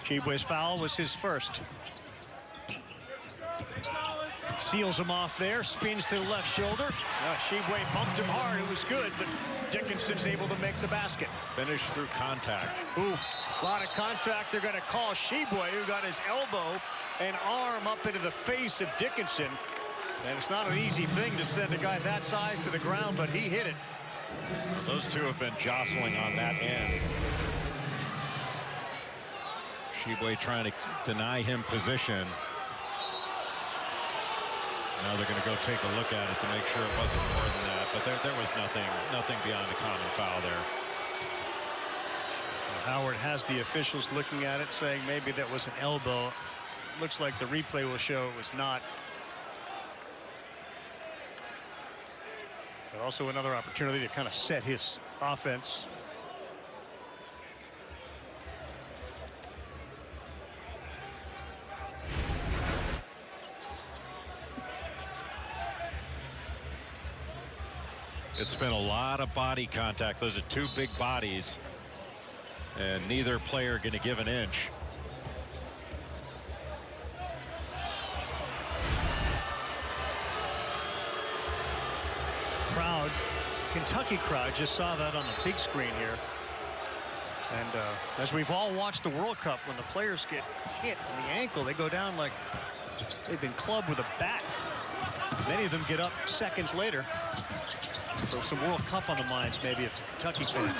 Tshiebwe's foul was his first. Seals him off there, spins to the left shoulder. Tshiebwe bumped him hard. It was good, but Dickinson's able to make the basket. Finish through contact. Ooh, a lot of contact. They're going to call Tshiebwe, who got his elbow and arm up into the face of Dickinson. And it's not an easy thing to send a guy that size to the ground, but he hit it. Those two have been jostling on that end. Tshiebwe trying to deny him position. Now they're going to go take a look at it to make sure it wasn't more than that. But there was nothing beyond a common foul there. Howard has the officials looking at it, saying maybe that was an elbow. looks like the replay will show it was not. But also another opportunity to kind of set his offense. It's been a lot of body contact. Those are two big bodies, and neither player going to give an inch. Crowd, Kentucky crowd, just saw that on the big screen here. And as we've all watched the World Cup, when the players get hit in the ankle, they go down like they've been clubbed with a bat. Many of them get up seconds later. So some World Cup on the minds maybe of Kentucky fans.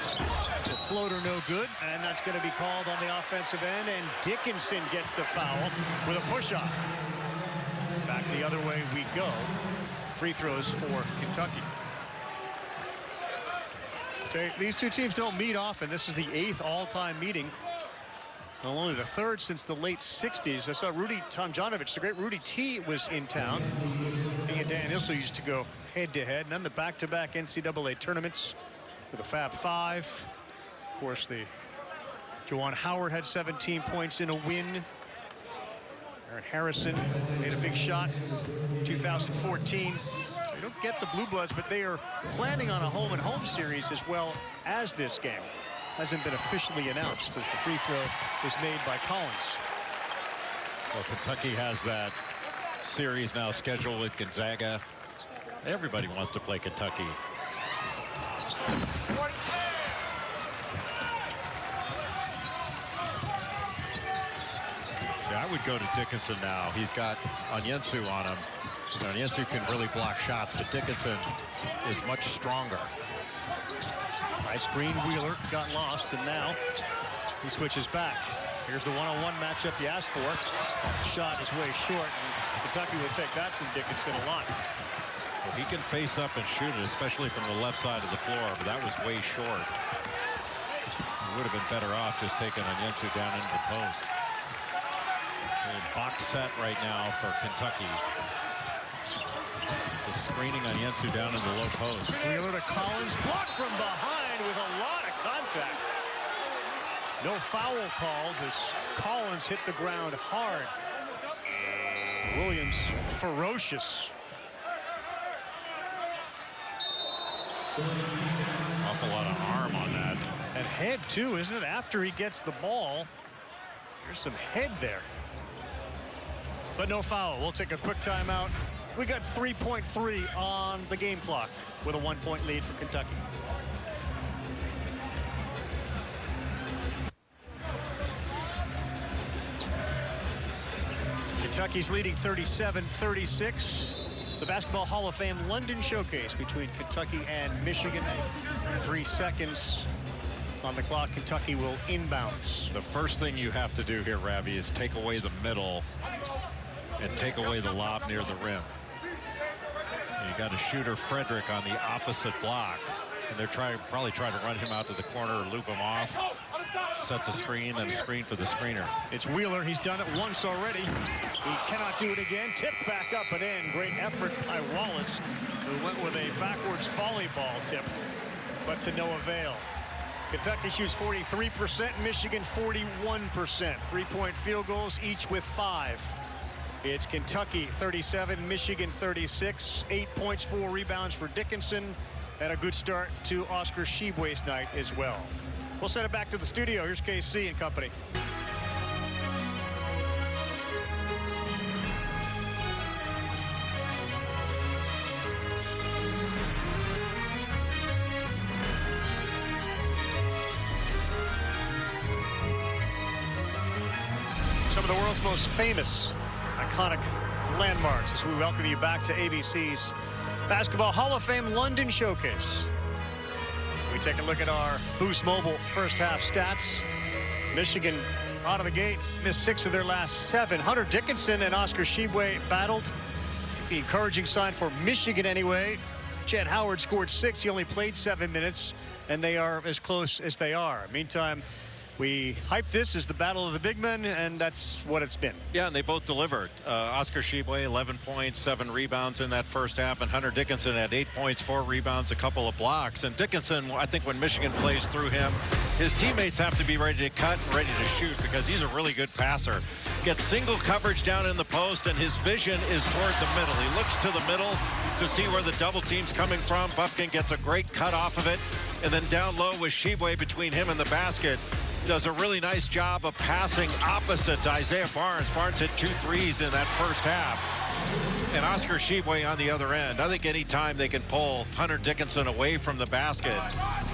The floater no good, and that's going to be called on the offensive end, and Dickinson gets the foul with a push-off. Back the other way we go. Free throws for Kentucky. These two teams don't meet often. This is the 8th all-time meeting. Well, only the 3rd since the late 60s. I saw Rudy Tomjanovich, the great Rudy T, was in town. He and Dan Issel used to go head-to-head. And then the back-to-back NCAA tournaments with a Fab Five. Of course, the Juwan Howard had 17 points in a win. Aaron Harrison made a big shot in 2014. They don't get the Blue Bloods, but they are planning on a home-and-home series as well as this game. Hasn't been officially announced as the free throw is made by Collins. Well, Kentucky has that series now scheduled with Gonzaga. Everybody wants to play Kentucky. See, I would go to Dickinson now. He's got Onyenso on him. Onyenso can really block shots, but Dickinson is much stronger. Nice screen. Wheeler got lost, and now he switches back. Here's the one-on-one matchup you asked for. Shot is way short, and Kentucky will take that from Dickinson a lot. Well, he can face up and shoot it, especially from the left side of the floor, but that was way short. He would have been better off just taking Onyenso down into the post. A box set right now for Kentucky. Just screening Onyenso down in the low post. Wheeler to Collins, blocked from behind with a lot of contact. No foul called as Collins hit the ground hard. Williams ferocious. Awful lot of arm on that. And head too, isn't it? After he gets the ball, there's some head there. But no foul. We'll take a quick timeout. We got 3.3 on the game clock with a 1-point lead for Kentucky. Kentucky's leading 37-36. The Basketball Hall of Fame London Showcase between Kentucky and Michigan. 3 seconds on the clock. Kentucky will inbounds. The first thing you have to do here, Ravi, is take away the middle and take away the lob near the rim. You got a shooter, Frederick, on the opposite block, and they're probably trying to run him out to the corner or loop him off. Sets a screen and a screen for the screener. It's Wheeler. He's done it once already. He cannot do it again. Tipped back up and in. Great effort by Wallace, who went with a backwards volleyball tip, but to no avail. Kentucky shoots 43%, Michigan 41%. 3-point field goals, each with 5. It's Kentucky 37, Michigan 36. 8 points, 4 rebounds for Dickinson, and a good start to Oscar Tshiebwe's night as well. We'll send it back to the studio. Here's KC and company. Some of the world's most famous, iconic landmarks as we welcome you back to ABC's Basketball Hall of Fame London Showcase. We take a look at our Boost Mobile first half stats. Michigan out of the gate, missed 6 of their last 7. Hunter Dickinson and Oscar Tshiebwe battled. The encouraging sign for Michigan anyway. Chet Howard scored 6. He only played 7 minutes, and they are as close as they are. Meantime, We hyped this as the battle of the big men, and that's what it's been. Yeah, and they both delivered. Oscar Tshiebwe, 11 points, 7 rebounds in that first half, and Hunter Dickinson had 8 points, 4 rebounds, a couple of blocks. And Dickinson, I think when Michigan plays through him, his teammates have to be ready to cut and ready to shoot because he's a really good passer. Gets single coverage down in the post, and his vision is toward the middle. He looks to the middle to see where the double team's coming from. Bufkin gets a great cut off of it, and then down low with Tshiebwe between him and the basket. Does a really nice job of passing opposite to Isaiah Barnes. Barnes hit 2 threes in that first half. And Oscar Tshiebwe on the other end. I think anytime they can pull Hunter Dickinson away from the basket,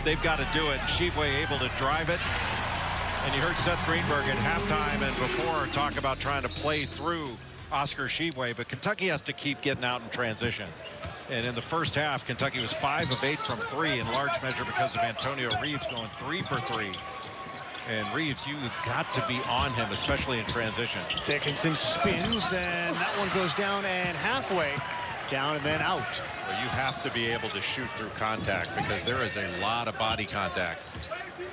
they've got to do it. Tshiebwe able to drive it. And you heard Seth Greenberg at halftime and before talk about trying to play through Oscar Tshiebwe, but Kentucky has to keep getting out in transition. And in the first half, Kentucky was 5 of 8 from 3 in large measure because of Antonio Reeves going 3 for 3. And Reeves, you've got to be on him, especially in transition. Dickinson spins, and that one goes down and halfway. Down and then out. Well, you have to be able to shoot through contact because there is a lot of body contact.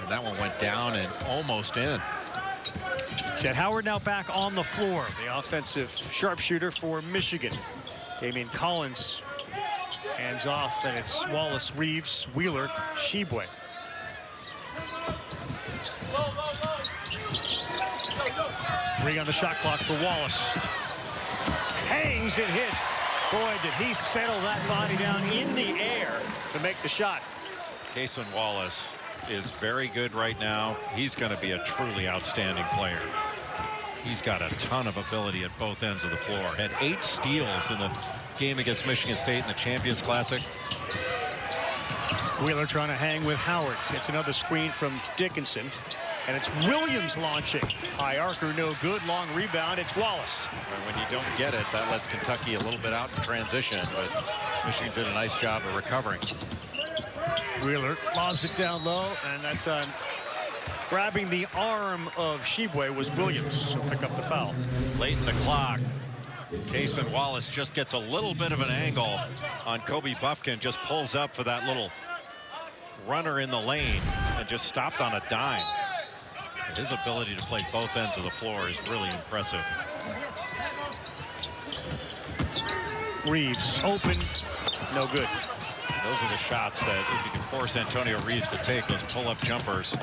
And that one went down and almost in. Jett Howard now back on the floor. The offensive sharpshooter for Michigan. Damian Collins hands off, and it's Wallace, Reeves, Wheeler, Tshiebwe. Three on the shot clock for Wallace. Hangs and hits. Boy, did he settle that body down in the air to make the shot. Cason Wallace is very good right now. He's going to be a truly outstanding player. He's got a ton of ability at both ends of the floor. Had 8 steals in the game against Michigan State in the Champions Classic. Wheeler trying to hang with Howard. Gets another screen from Dickinson. And it's Williams launching. High arcer, no good. Long rebound. It's Wallace. When you don't get it, that lets Kentucky a little bit out in transition. But Michigan did a nice job of recovering. Wheeler lobs it down low. And that time, grabbing the arm of Tshiebwe was Williams. He'll pick up the foul. Late in the clock. Cason Wallace just gets a little bit of an angle on Kobe Bufkin. Just pulls up for that little runner in the lane and just stopped on a dime. His ability to play both ends of the floor is really impressive. Reeves open, no good. Those are the shots that if you can force Antonio Reeves to take, those pull-up jumpers.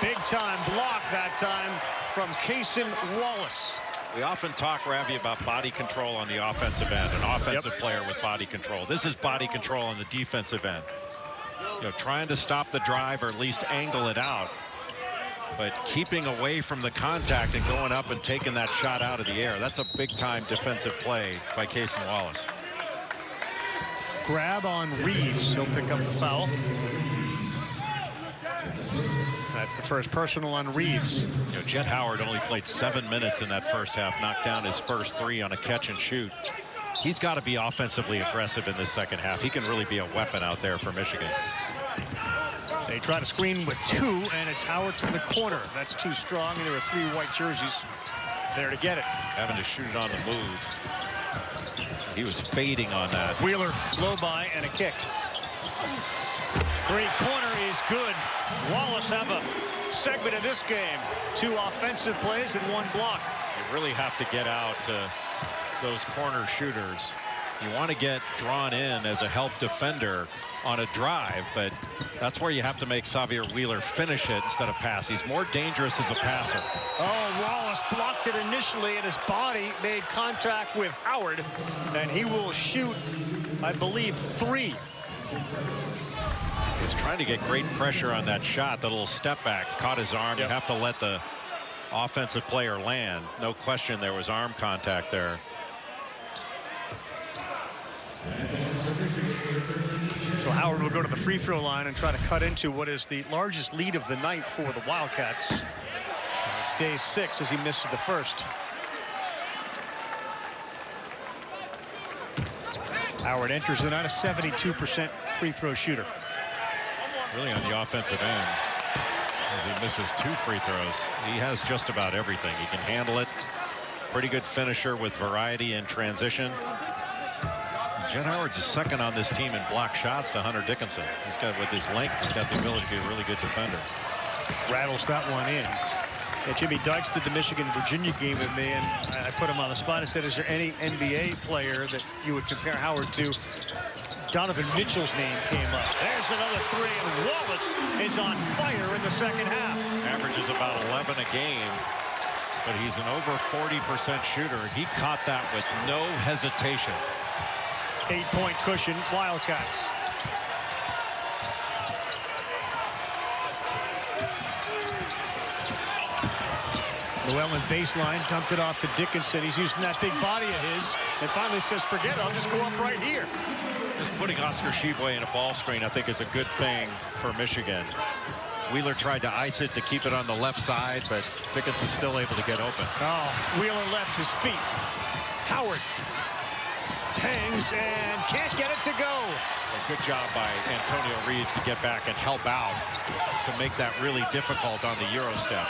Big time block that time from Cason Wallace. We often talk, Ravi, about body control on the offensive end, an offensive player with body control. This is body control on the defensive end. You know, trying to stop the drive or at least angle it out, but keeping away from the contact and going up and taking that shot out of the air. That's a big-time defensive play by Cason Wallace. Grab on Reeves. He'll pick up the foul. That's the first personal on Reeves. You know, Jett Howard only played 7 minutes in that first half, knocked down his first 3 on a catch and shoot. He's got to be offensively aggressive in this second half. He can really be a weapon out there for Michigan. They try to screen with 2, and it's Howard from the corner. That's too strong, and there are 3 white jerseys there to get it. Having to shoot it on the move. He was fading on that. Wheeler low by and a kick. 3-corner is good. Wallace have a segment of this game. 2 offensive plays and 1 block. You really have to get out those corner shooters. You want to get drawn in as a help defender on a drive, but that's where you have to make Xavier Wheeler finish it instead of pass. He's more dangerous as a passer. Oh, Wallace blocked it initially, and his body made contact with Howard, and he will shoot, I believe, 3. He was trying to get great pressure on that shot. The little step back caught his arm. Yep. You have to let the offensive player land. No question there was arm contact there. So Howard will go to the free throw line and try to cut into what is the largest lead of the night for the Wildcats. And it stays 6 as he misses the first. Howard enters the night a 72% free throw shooter. Really on the offensive end, as he misses 2 free throws. He has just about everything. He can handle it. Pretty good finisher with variety in transition. Jet Howard's the second on this team in block shots to Hunter Dickinson. He's got, with his length, he's got the ability to be a really good defender. Rattles that one in. And Jimmy Dykes did the Michigan-Virginia game with me, and I put him on the spot and said, is there any NBA player that you would compare Howard to? Donovan Mitchell's name came up. There's another three, and Wallace is on fire in the second half. Averages about 11 a game, but he's an over 40% shooter. He caught that with no hesitation. 8-point cushion, Wildcats. Llewellyn baseline, dumped it off to Dickinson. He's using that big body of his, and finally says, forget it, I'll just go up right here. Just putting Oscar Tshiebwe in a ball screen, I think, is a good thing for Michigan. Wheeler tried to ice it to keep it on the left side, but Dickinson's still able to get open. Oh, Wheeler left his feet. Howard hangs and can't get it to go. A good job by Antonio Reeves to get back and help out to make that really difficult on the Euro step.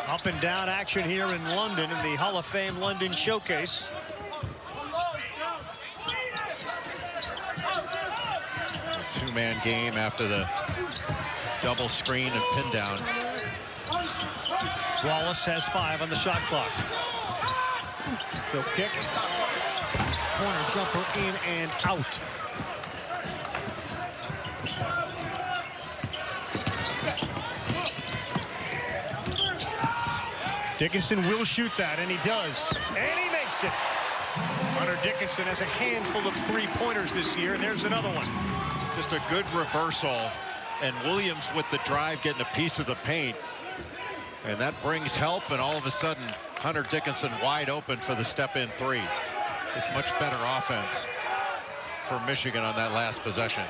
Up and down action here in London in the Hall of Fame London Showcase. A two-man game after the double screen and pin down. Wallace has 5 on the shot clock. He'll kick. Corner jumper in and out. Dickinson will shoot that, and he does. And he makes it. Hunter Dickinson has a handful of three-pointers this year, and there's another one. Just a good reversal, and Williams with the drive getting a piece of the paint. And that brings help, and all of a sudden, Hunter Dickinson wide open for the step-in three. It's much better offense for Michigan on that last possession.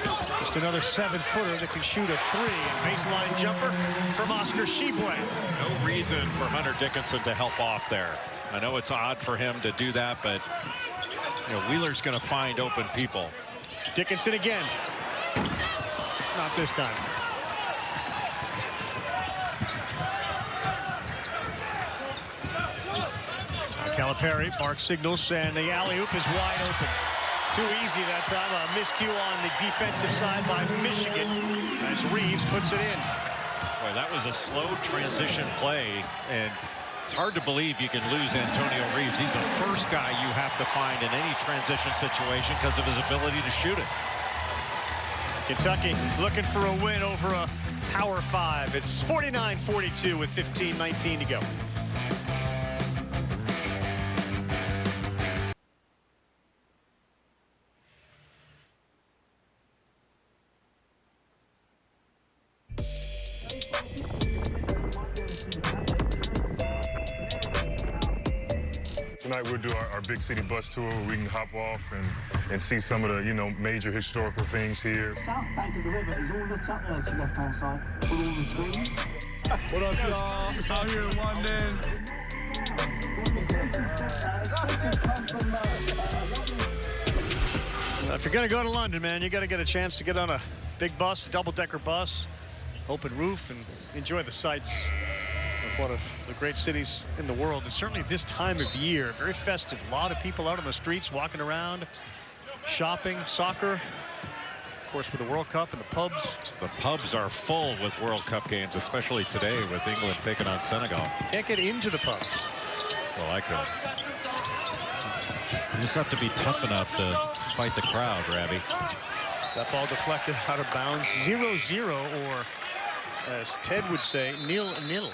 Just another 7-footer that can shoot a three. And baseline jumper from Oscar Tshiebwe. No reason for Hunter Dickinson to help off there. I know it's odd for him to do that, but you know, Wheeler's going to find open people. Dickinson again. Not this time. Calipari, Mark signals, and the alley-oop is wide open. Too easy that time. A miscue on the defensive side by Michigan as Reeves puts it in. Boy, that was a slow transition play, and it's hard to believe you can lose Antonio Reeves. He's the first guy you have to find in any transition situation because of his ability to shoot it. Kentucky looking for a win over a Power 5. It's 49-42 with 15:19 to go. Tonight we'll do our big city bus tour where we can hop off and see some of the, you know, major historical things here. South bank of the river is all lit up there to left-hand side with all the trees. What up, y'all? Out here in London. If you're going to go to London, man, you got to get a chance to get on a big bus, a double-decker bus, open roof, and enjoy the sights of one of the great cities in the world. And certainly this time of year, very festive. A lot of people out on the streets walking around, shopping, soccer. Of course, with the World Cup and the pubs. The pubs are full with World Cup games, especially today with England taking on Senegal. Can't get into the pubs. Well, I could. You just have to be tough enough to fight the crowd, Rabbi. That ball deflected out of bounds. 0-0, or as Ted would say, 0-0.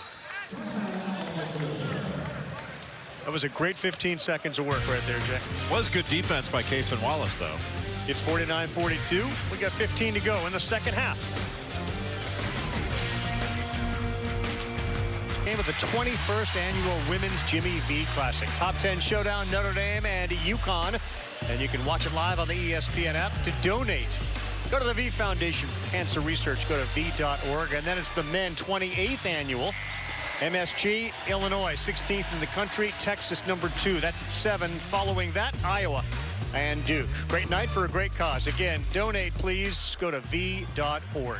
That was a great 15 seconds of work right there, Jay. Was good defense by Case and Wallace, though. It's 49-42. We got 15 to go in the second half. Game of the 21st annual Women's Jimmy V Classic. Top 10 showdown, Notre Dame and UConn. And you can watch it live on the ESPN app. To donate, go to the V Foundation for Cancer Research. Go to v.org. And then it's the men 28th annual. MSG, Illinois, 16th in the country. Texas, number 2. That's at 7. Following that, Iowa and Duke. Great night for a great cause. Again, donate, please. Go to v.org.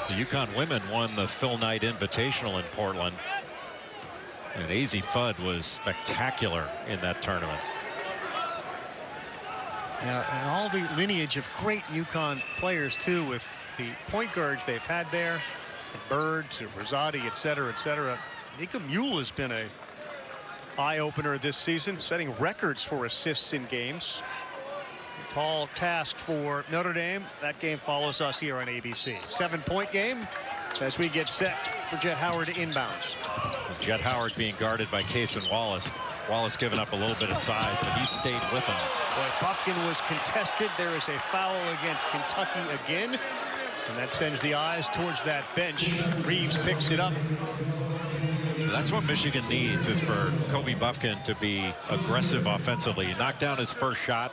The UConn women won the Phil Knight Invitational in Portland. And AZ Fudd was spectacular in that tournament. Yeah, and all the lineage of great UConn players too, with the point guards they've had there, Bird to Rosati, et cetera, Nika Mule has been a eye-opener this season, setting records for assists in games. A tall task for Notre Dame. That game follows us here on ABC. 7-point game as we get set for Jet Howard to inbounds. Jet Howard being guarded by Cason Wallace. Wallace giving up a little bit of size, but he stayed with him. Boy, Buffkin was contested. There is a foul against Kentucky again. And that sends the eyes towards that bench. Reeves picks it up. That's what Michigan needs, is for Kobe Buffkin to be aggressive offensively. He knocked down his first shot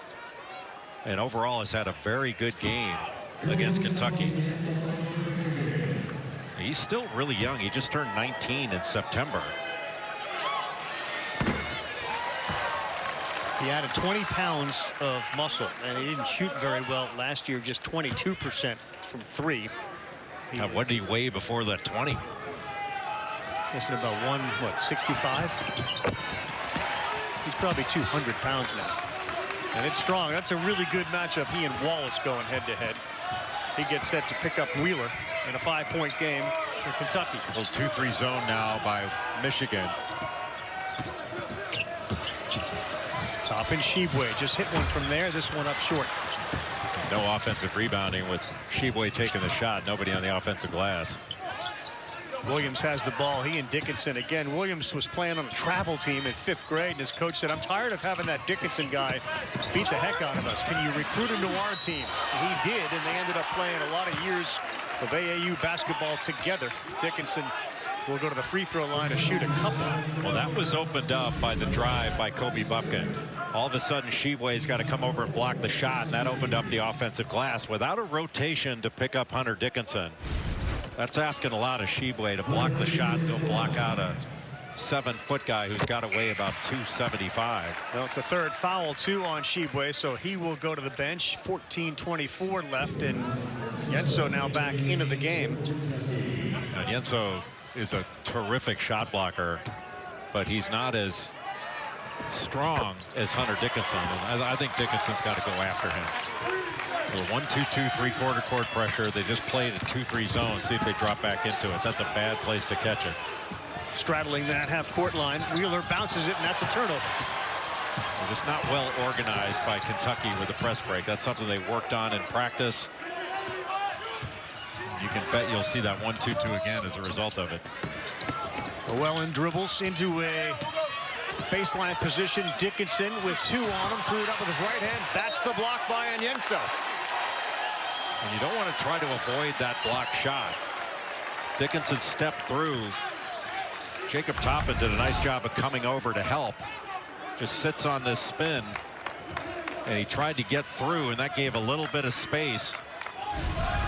and overall has had a very good game against Kentucky. He's still really young. He just turned 19 in September. He added 20 pounds of muscle, and he didn't shoot very well last year, just 22% from 3. What did he weigh before that 20? Guessing about 165. He's probably 200 pounds now, and it's strong. That's a really good matchup. He and Wallace going head to head. He gets set to pick up Wheeler in a 5-point game for Kentucky. A little 2-3 zone now by Michigan. Toppin, Tshiebwe just hit one from there. This one up short. No offensive rebounding with Tshiebwe taking the shot. Nobody on the offensive glass. Williams has the ball. He and Dickinson again. Williams was playing on a travel team in 5th grade, and his coach said, "I'm tired of having that Dickinson guy beat the heck out of us. Can you recruit him to our team?" He did, and they ended up playing a lot of years of AAU basketball together. Dickinson will go to the free throw line to shoot a couple. Well, that was opened up by the drive by Kobe Buffkin. All of a sudden, Tshiebwe's got to come over and block the shot, and that opened up the offensive glass without a rotation to pick up Hunter Dickinson. That's asking a lot of Tshiebwe to block the shot, go block out a 7-foot guy who's got to weigh about 275. Well, it's a 3rd foul, too, on Tshiebwe, so he will go to the bench. 14:24 left, and Onyenso now back into the game. Onyenso is a terrific shot blocker, but he's not as strong as Hunter Dickinson, and I think Dickinson's got to go after him. 1-2-2 3-quarter court pressure. They just played a 2-3 zone. See if they drop back into it. That's a bad place to catch it. Straddling that half-court line, Wheeler bounces it, and that's a turnover. They're just not well organized by Kentucky with the press break. That's something they worked on in practice. You can bet you'll see that 1-2-2 again as a result of it. Llewellyn dribbles into a baseline position. Dickinson with 2 on him, threw it up with his right hand. That's the block by Onyenso. And you don't want to try to avoid that block shot. Dickinson stepped through. Jacob Toppin did a nice job of coming over to help. Just sits on this spin, and he tried to get through, and that gave a little bit of space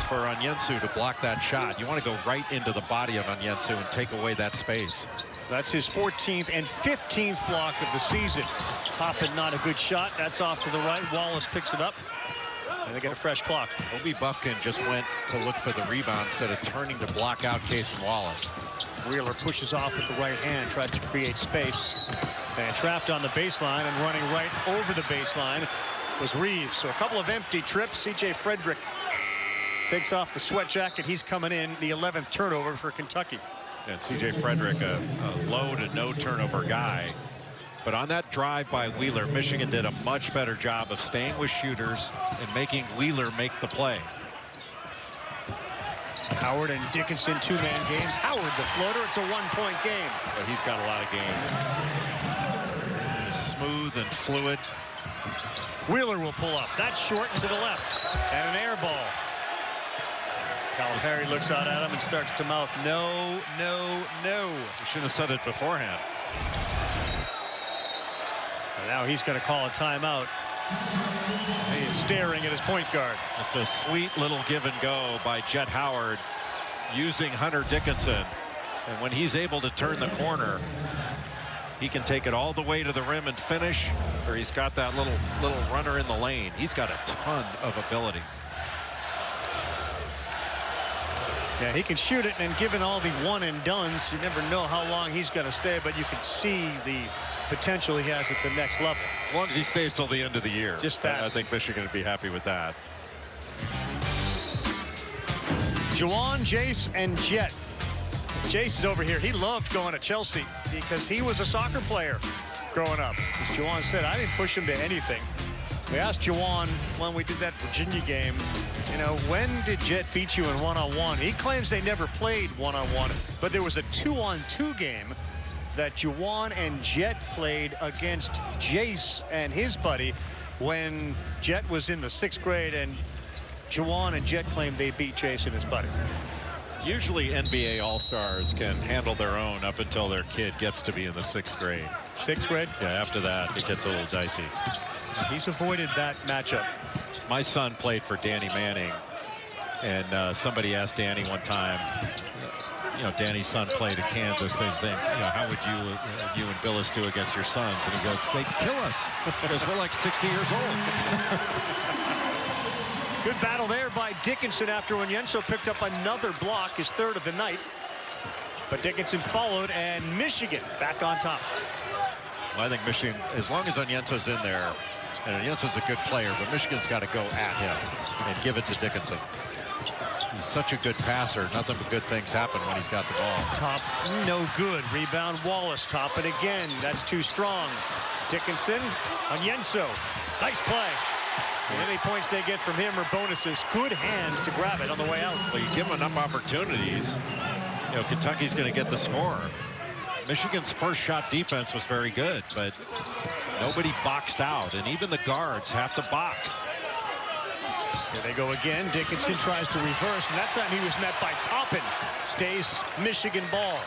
for Onyenso to block that shot. You want to go right into the body of Onyenso and take away that space. That's his 14th and 15th block of the season. Toppin, not a good shot. That's off to the right. Wallace picks it up, and they get a fresh clock. Kobe Buffkin just went to look for the rebound instead of turning to block out Cason Wallace. Wheeler pushes off with the right hand, tried to create space, and trapped on the baseline, and running right over the baseline was Reeves. So a couple of empty trips. C.J. Frederick takes off the sweat jacket. He's coming in, the 11th turnover for Kentucky. And C.J. Frederick, a low to no turnover guy. But on that drive by Wheeler, Michigan did a much better job of staying with shooters and making Wheeler make the play. Howard and Dickinson 2-man game. Howard the floater. It's a 1-point game. But he's got a lot of game. He's smooth and fluid. Wheeler will pull up. That's short and to the left. And an air ball. Calipari looks out at him and starts to mouth, "No, no, no." You should have said it beforehand. And now he's going to call a timeout. He is staring at his point guard. It's a sweet little give and go by Jet Howard using Hunter Dickinson. And when he's able to turn the corner, he can take it all the way to the rim and finish, or he's got that little runner in the lane. He's got a ton of ability. Yeah, he can shoot it, and given all the one and dones, you never know how long he's going to stay, but you can see the potential he has at the next level. As long as he stays till the end of the year. Just that. I think Michigan would be happy with that. Juwan, Jace, and Jet. Jace is over here. He loved going to Chelsea because he was a soccer player growing up. As Juwan said, I didn't push him to anything. We asked Juwan when we did that Virginia game, you know, when did Jet beat you in one-on-one? He claims they never played one-on-one, but there was a 2-on-2 game that Juwan and Jet played against Jace and his buddy when Jet was in the 6th grade, and Juwan and Jet claimed they beat Jace and his buddy. Usually NBA All-Stars can handle their own up until their kid gets to be in the 6th grade. 6th grade? Yeah, after that, it gets a little dicey. He's avoided that matchup. My son played for Danny Manning, and somebody asked Danny one time, you know, Danny's son played at Kansas. They saying, you know, how would you and Billis do against your sons? And he goes, they'd kill us because we're like 60 years old. Good battle there by Dickinson after Onyenso picked up another block, his 3rd of the night. But Dickinson followed, and Michigan back on top. Well, I think Michigan, as long as Onyenso's in there, and Onyenso's a good player, but Michigan's got to go at him and give it to Dickinson. He's such a good passer. Nothing but good things happen when he's got the ball. Top, no good. Rebound, Wallace. Toppin again. That's too strong. Dickinson, Onyenso. Nice play. And any points they get from him are bonuses. Good hands to grab it on the way out. Well, you give him enough opportunities, you know, Kentucky's going to get the score. Michigan's first shot defense was very good, but nobody boxed out, and even the guards have to box. Here they go again. Dickinson tries to reverse, and that time he was met by Toppin. Stays Michigan ball.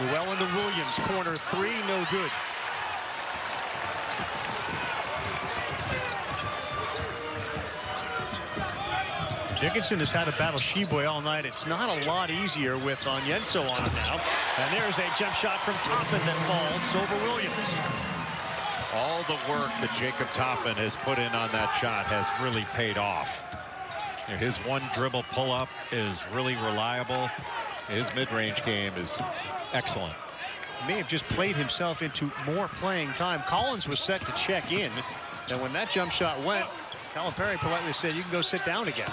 Llewellyn to Williams. Corner 3, no good. Dickinson has had to battle Tshiebwe all night. It's not a lot easier with Onyenso on him now. And there's a jump shot from Toppin that falls over Williams. All the work that Jacob Toppin has put in on that shot has really paid off. You know, his one dribble pull-up is really reliable. His mid-range game is excellent. He may have just played himself into more playing time. Collins was set to check in. And when that jump shot went, Calipari politely said, you can go sit down again.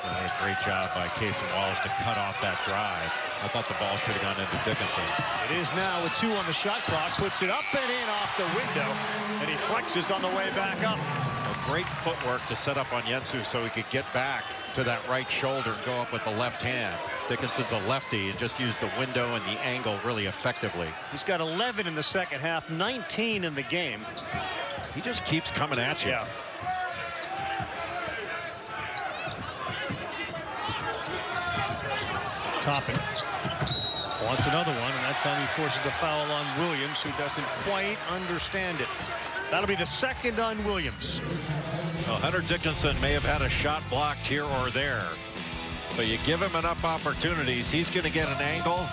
A great job by Case and Wallace to cut off that drive. I thought the ball should have gone into Dickinson. It is now with 2 on the shot clock. Puts it up and in off the window. And he flexes on the way back up. A great footwork to set up Onyenso so he could get back to that right shoulder and go up with the left hand. Dickinson's a lefty and just used the window and the angle really effectively. He's got 11 in the second half, 19 in the game. He just keeps coming at you. Yeah. Toppin wants another one, and that's how he forces the foul on Williams, who doesn't quite understand it. That'll be the 2nd on Williams. Well, Hunter Dickinson may have had a shot blocked here or there, but you give him enough opportunities, he's going to get an angle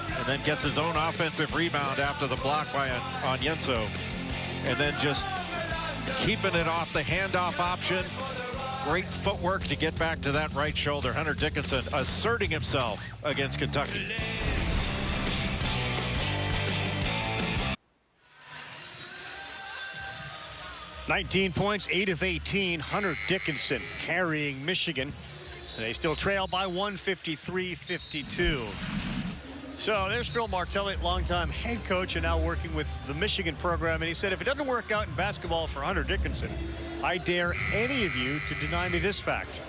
and then gets his own offensive rebound after the block by Onyenso, and then just keeping it off the handoff option. Great footwork to get back to that right shoulder. Hunter Dickinson asserting himself against Kentucky. "19 points, 8 of 18. Hunter Dickinson carrying Michigan. They still trail by 153-52. So there's Phil Martelli, longtime head coach and now working with the Michigan program. And he said, if it doesn't work out in basketball for Hunter Dickinson, I dare any of you to deny me this fact.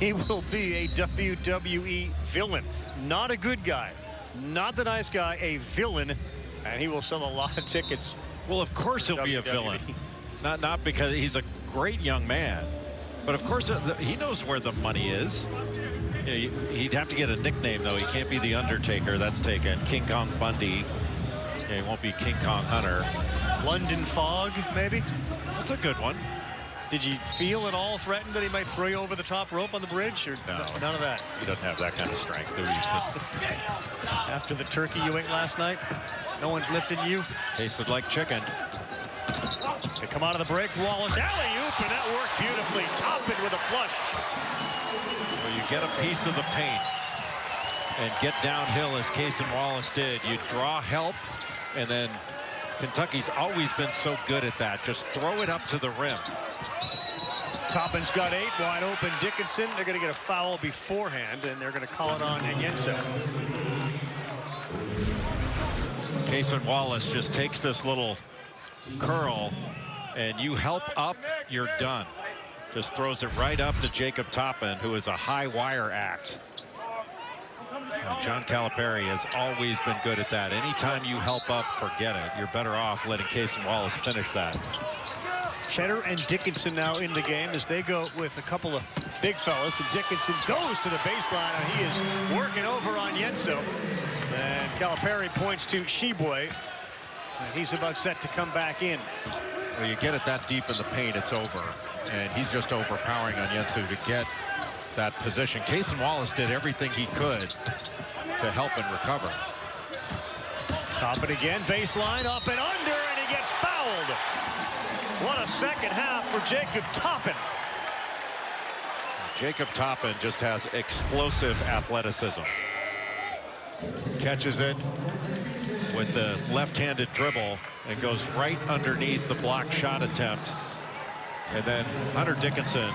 He will be a WWE villain. Not a good guy, not the nice guy, a villain. And he will sell a lot of tickets. Well, of course he'll be a villain. Not because he's a great young man, but of course he knows where the money is. You know, he'd have to get a nickname, though. He can't be the Undertaker. That's taken. King Kong Bundy. Yeah, he won't be King Kong Hunter. London Fog, maybe? That's a good one. Did you feel at all threatened that he might throw you over the top rope on the bridge? Or no, none of that? He doesn't have that kind of strength. After the turkey you ate last night, no one's lifting you? Tasted like chicken. They come out of the break. Wallace alley-oop, and that worked beautifully. Toppin with a flush. Well, you get a piece of the paint and get downhill as Cason Wallace did. You draw help, and then Kentucky's always been so good at that. Just throw it up to the rim. Toppin's got 8, wide open. Dickinson, they're going to get a foul beforehand, and they're going to call it on Onyenso. Cason Wallace just takes this little curl, and you help up, you're done. Just throws it right up to Jacob Toppin, who is a high wire act. And John Calipari has always been good at that. Anytime you help up, forget it. You're better off letting Cason Wallace finish that. Cheddar and Dickinson now in the game as they go with a couple of big fellas. And Dickinson goes to the baseline, and he is working over Onyenso. And Calipari points to Tshiebwe, and he's about set to come back in. Well, you get it that deep in the paint, it's over. And he's just overpowering Onyenso to get that position. Cason Wallace did everything he could to help and recover. Toppin again, baseline, up and under, and he gets fouled. What a second half for Jacob Toppin. Jacob Toppin just has explosive athleticism. Catches it with the left-handed dribble and goes right underneath the blocked shot attempt. And then Hunter Dickinson,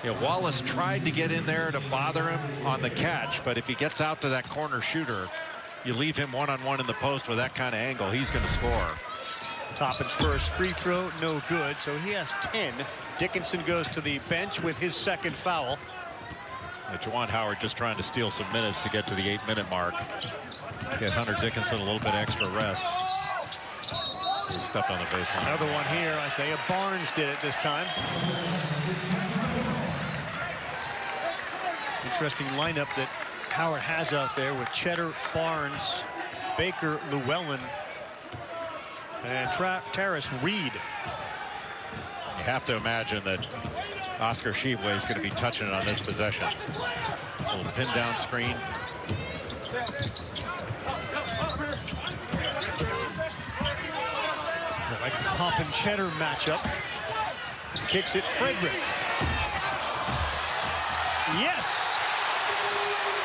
you know, Wallace tried to get in there to bother him on the catch, but if he gets out to that corner shooter, you leave him one-on-one in the post with that kind of angle, he's going to score. Toppin's first free throw, no good, so he has 10. Dickinson goes to the bench with his second foul. Juwan Howard just trying to steal some minutes to get to the 8-minute mark. Get Hunter Dickinson a little bit extra rest. He stepped on the baseline. Another one here. Isaiah Barnes did it this time. Interesting lineup that Howard has out there with Cheddar, Barnes, Baker, Llewellyn, and Terrace Reed. You have to imagine that Oscar Tshiebwe is going to be touching it on this possession. A little pin down screen. I like the Toppin Cheddar matchup. Kicks it, Frederick. Yes!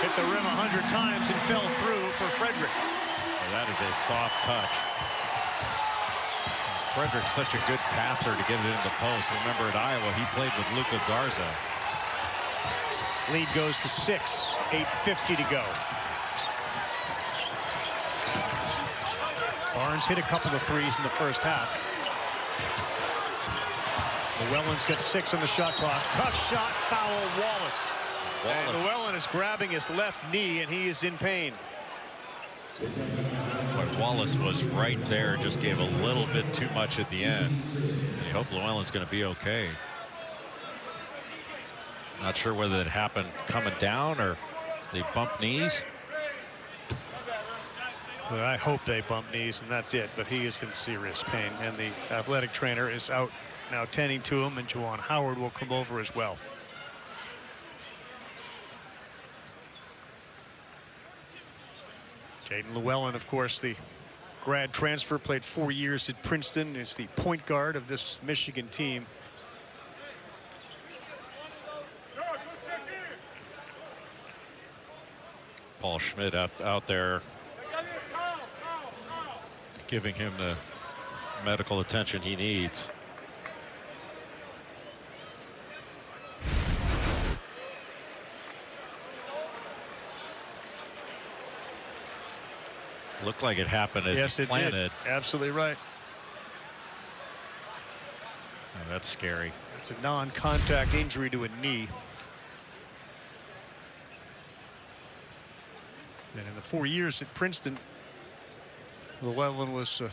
Hit the rim 100 times and fell through for Frederick. Well, that is a soft touch. Frederick's such a good passer to get it into the post. Remember at Iowa, he played with Luka Garza. Lead goes to 6, 8:50 to go. Barnes hit a couple of threes in the first half. Llewellyn's got 6 on the shot clock. Tough shot, foul, Wallace. And Llewellyn is grabbing his left knee, and he is in pain. But Wallace was right there, just gave a little bit too much at the end. And you hope Llewellyn's going to be okay. Not sure whether it happened coming down or they bumped knees. Well, I hope they bump knees, and that's it. But he is in serious pain, and the athletic trainer is out now tending to him, and Juwan Howard will come over as well. Jaden Llewellyn, of course, the grad transfer, played 4 years at Princeton, is the point guard of this Michigan team. Paul Schmidt out there giving him the medical attention he needs. Looked like it happened as yes, he planted. It did. Absolutely right. Oh, that's scary. It's a non-contact injury to a knee. And in the 4 years at Princeton, Llewellyn was a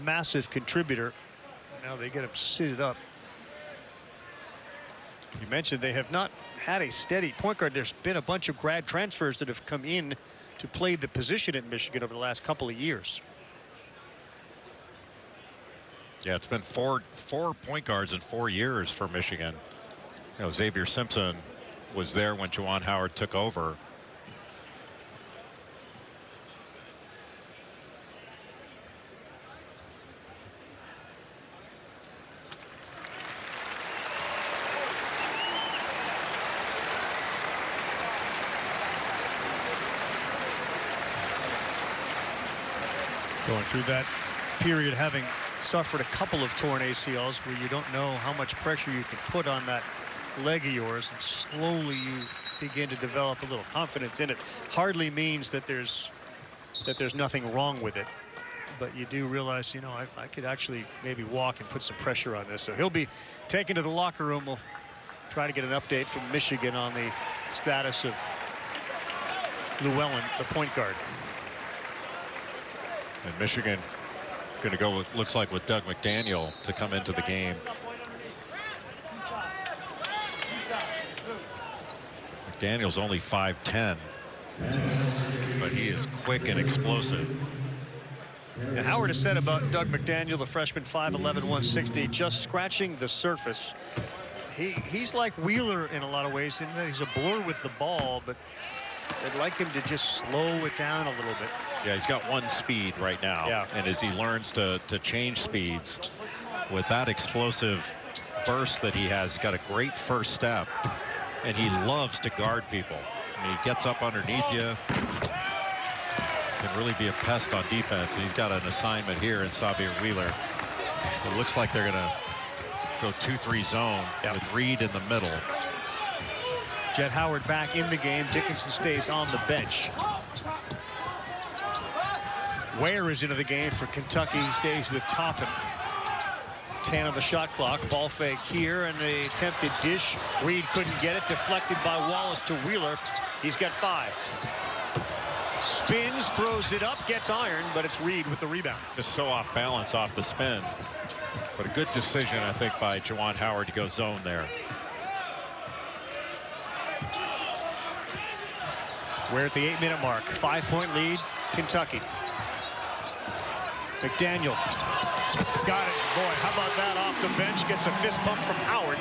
massive contributor. Now they get him seated up. You mentioned they have not had a steady point guard. There's been a bunch of grad transfers that have come in to play the position at Michigan over the last couple of years. Yeah, it's been four point guards in 4 years for Michigan. You know, Xavier Simpson was there when Juwan Howard took over. Going through that period, having suffered a couple of torn ACLs where you don't know how much pressure you can put on that leg of yours, and slowly you begin to develop a little confidence in it. Hardly means that there's nothing wrong with it, but you do realize, you know, I could actually maybe walk and put some pressure on this. So he'll be taken to the locker room. We'll try to get an update from Michigan on the status of Llewellyn, the point guard. And Michigan going to go with, looks like, with Doug McDaniel to come into the game. McDaniel's only 5'10", but he is quick and explosive. And Howard has said about Doug McDaniel, the freshman, 5'11", 160, just scratching the surface. He's like Wheeler in a lot of ways, in that he's a blur with the ball, but I'd like him to just slow it down a little bit. Yeah, he's got one speed right now. Yeah. And as he learns to change speeds with that explosive burst that he has, he's got a great first step, and he loves to guard people. I mean, he gets up underneath you, can really be a pest on defense, and he's got an assignment here in Xavier Wheeler. It looks like they're going to go 2-3 zone with Reed in the middle. Jet Howard back in the game. Dickinson stays on the bench. Ware is into the game for Kentucky. He stays with Toppin. 10 on the shot clock. Ball fake here, and the attempted dish. Reed couldn't get it. Deflected by Wallace to Wheeler. He's got 5. Spins, throws it up, gets iron, but it's Reed with the rebound. Just so off balance off the spin. But a good decision, I think, by Juwan Howard to go zone there. We're at the 8-minute mark. 5-point lead, Kentucky. McDaniel got it. Boy, how about that off the bench? Gets a fist pump from Howard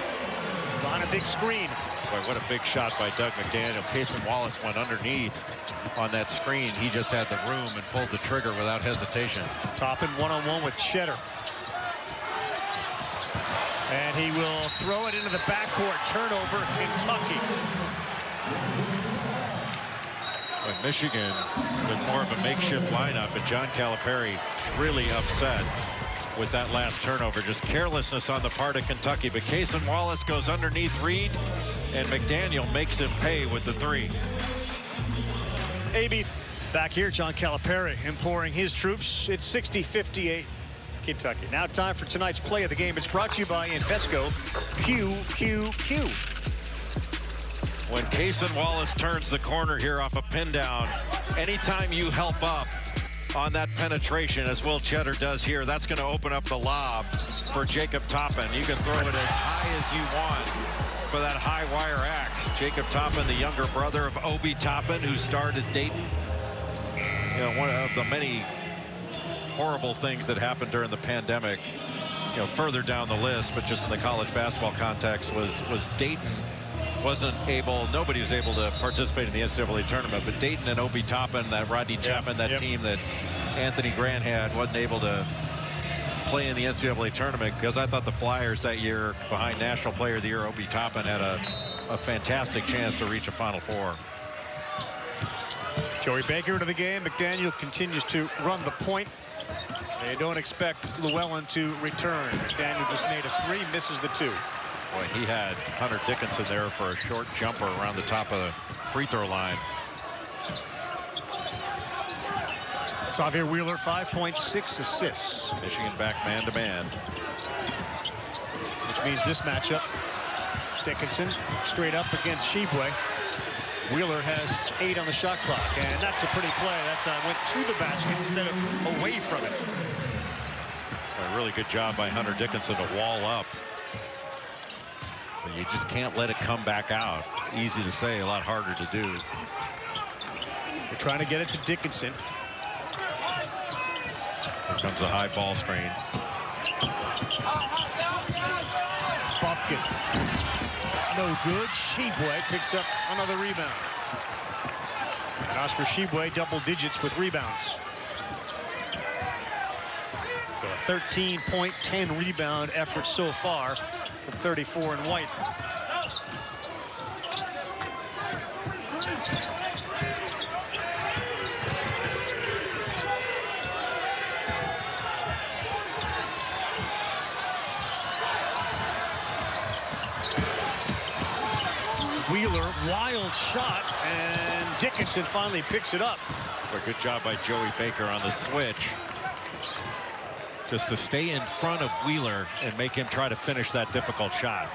on a big screen. Boy, what a big shot by Doug McDaniel. Payson Wallace went underneath on that screen. He just had the room and pulled the trigger without hesitation. Toppin one-on-one with Cheddar. And he will throw it into the backcourt. Turnover, Kentucky. But Michigan with more of a makeshift lineup, and John Calipari really upset with that last turnover. Just carelessness on the part of Kentucky. But Payson Wallace goes underneath Reed, and McDaniel makes him pay with the 3. AB back here. John Calipari imploring his troops. It's 60-58 Kentucky. Now time for tonight's play of the game. It's brought to you by Invesco QQQ. When Payson Wallace turns the corner here off a pin down, anytime you help up on that penetration, as Will Cheddar does here, that's going to open up the lob for Jacob Toppin. You can throw it as high as you want for that high wire act. Jacob Toppin, the younger brother of Obi Toppin, who starred at Dayton. You know, one of the many horrible things that happened during the pandemic, you know, further down the list, but just in the college basketball context, was Dayton wasn't able, nobody was able to participate in the NCAA tournament, but Dayton and Obi Toppin, that Rodney Chapman, that team that Anthony Grant had, wasn't able to play in the NCAA tournament, because I thought the Flyers that year, behind National Player of the Year Obi Toppin, had a fantastic chance to reach a Final Four. Joey Baker into the game. McDaniel continues to run the point. They don't expect Llewellyn to return. McDaniel just made a 3, misses the 2. Boy, he had Hunter Dickinson there for a short jumper around the top of the free throw line. Xavier Wheeler, 5.6 assists. Michigan back man-to-man. Which means this matchup, Dickinson straight up against Tshiebwe. Wheeler has 8 on the shot clock, and that's a pretty play. That went to the basket instead of away from it. A really good job by Hunter Dickinson to wall up. But you just can't let it come back out. Easy to say, a lot harder to do. They're trying to get it to Dickinson. Here comes a high ball screen. Buffkin. No good. Tshiebwe picks up another rebound. And Oscar Tshiebwe double digits with rebounds. So a 13-point, 10 rebound effort so far from 34 and White. wild shot, and Dickinson finally picks it up. A good job by Joey Baker on the switch. Just to stay in front of Wheeler and make him try to finish that difficult shot.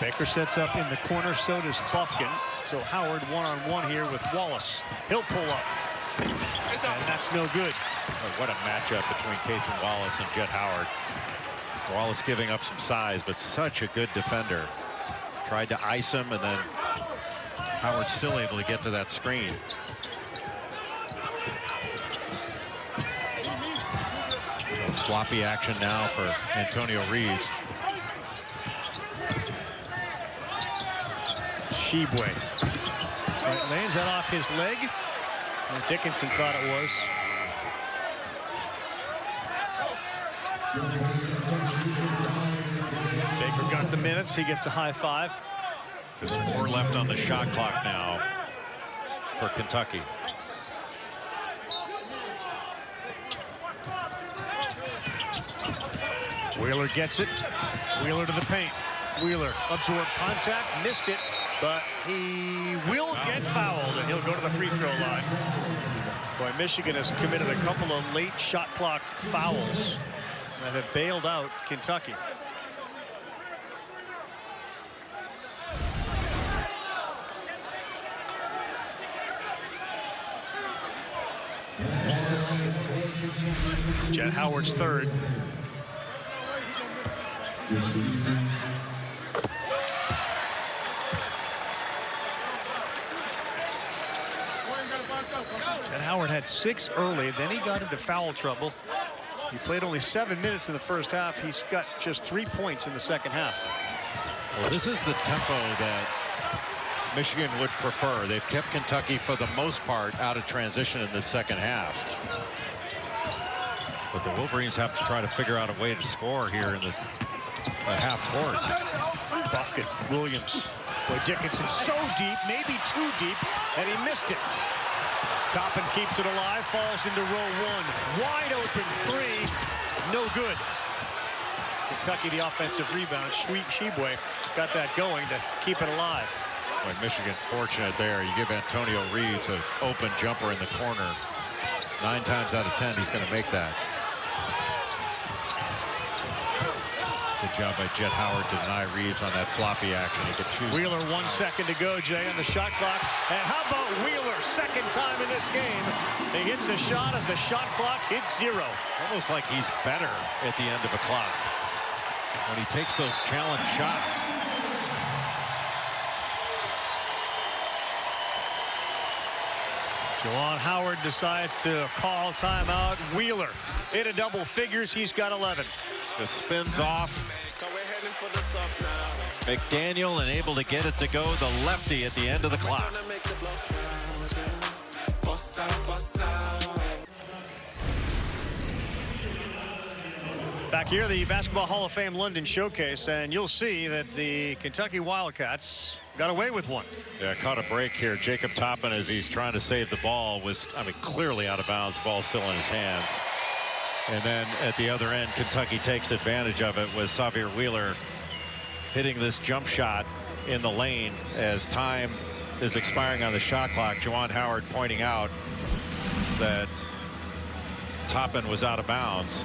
Baker sets up in the corner, so does Buffkin. So Howard one-on-one here with Wallace. He'll pull up. And that's no good. Oh, what a matchup between Cason Wallace and Jet Howard. Wallace giving up some size, but such a good defender. Tried to ice him, and then Howard still able to get to that screen. Floppy action now for Antonio Reeves. Tshiebwe. Right, lands that off his leg. And Dickinson thought it was. Baker got the minutes. He gets a high five. There's 4 left on the shot clock now for Kentucky. Wheeler gets it. Wheeler to the paint. Wheeler absorbed contact, missed it, but he will get fouled, and he'll go to the free throw line. Boy, Michigan has committed a couple of late shot clock fouls that have bailed out Kentucky. Jet Howard's third. Jet Howard had 6 early, then he got into foul trouble. He played only 7 minutes in the first half. He's got just 3 points in the second half. Well, this is the tempo that Michigan would prefer. They've kept Kentucky for the most part out of transition in the second half. But the Wolverines have to try to figure out a way to score here in the half court. Buffkin, Williams. Boy, Dickinson so deep, maybe too deep, and he missed it. Toppin keeps it alive, falls into row 1. Wide open 3, no good. Kentucky the offensive rebound. Tshiebwe got that going to keep it alive. Boy, Michigan fortunate there. You give Antonio Reeves an open jumper in the corner. 9 times out of 10, he's going to make that. Good job by Jet Howard to deny Reeves on that floppy action. He could choose. Wheeler 1 second to go, Jay, on the shot clock. And how about Wheeler? Second time in this game. He hits a shot as the shot clock hits 0. Almost like he's better at the end of a clock when he takes those challenge shots. Juwan Howard decides to call timeout. Wheeler into double figures. He's got 11. Just spins off. McDaniel and able to get it to go. The lefty at the end of the clock. Back here, the Basketball Hall of Fame London Showcase, and you'll see that the Kentucky Wildcats got away with one. Yeah, caught a break here. Jacob Toppin, as he's trying to save the ball, was, I mean, clearly out of bounds. Ball still in his hands. And then at the other end, Kentucky takes advantage of it with Xavier Wheeler hitting this jump shot in the lane as time is expiring on the shot clock. Juwan Howard pointing out that Toppin was out of bounds.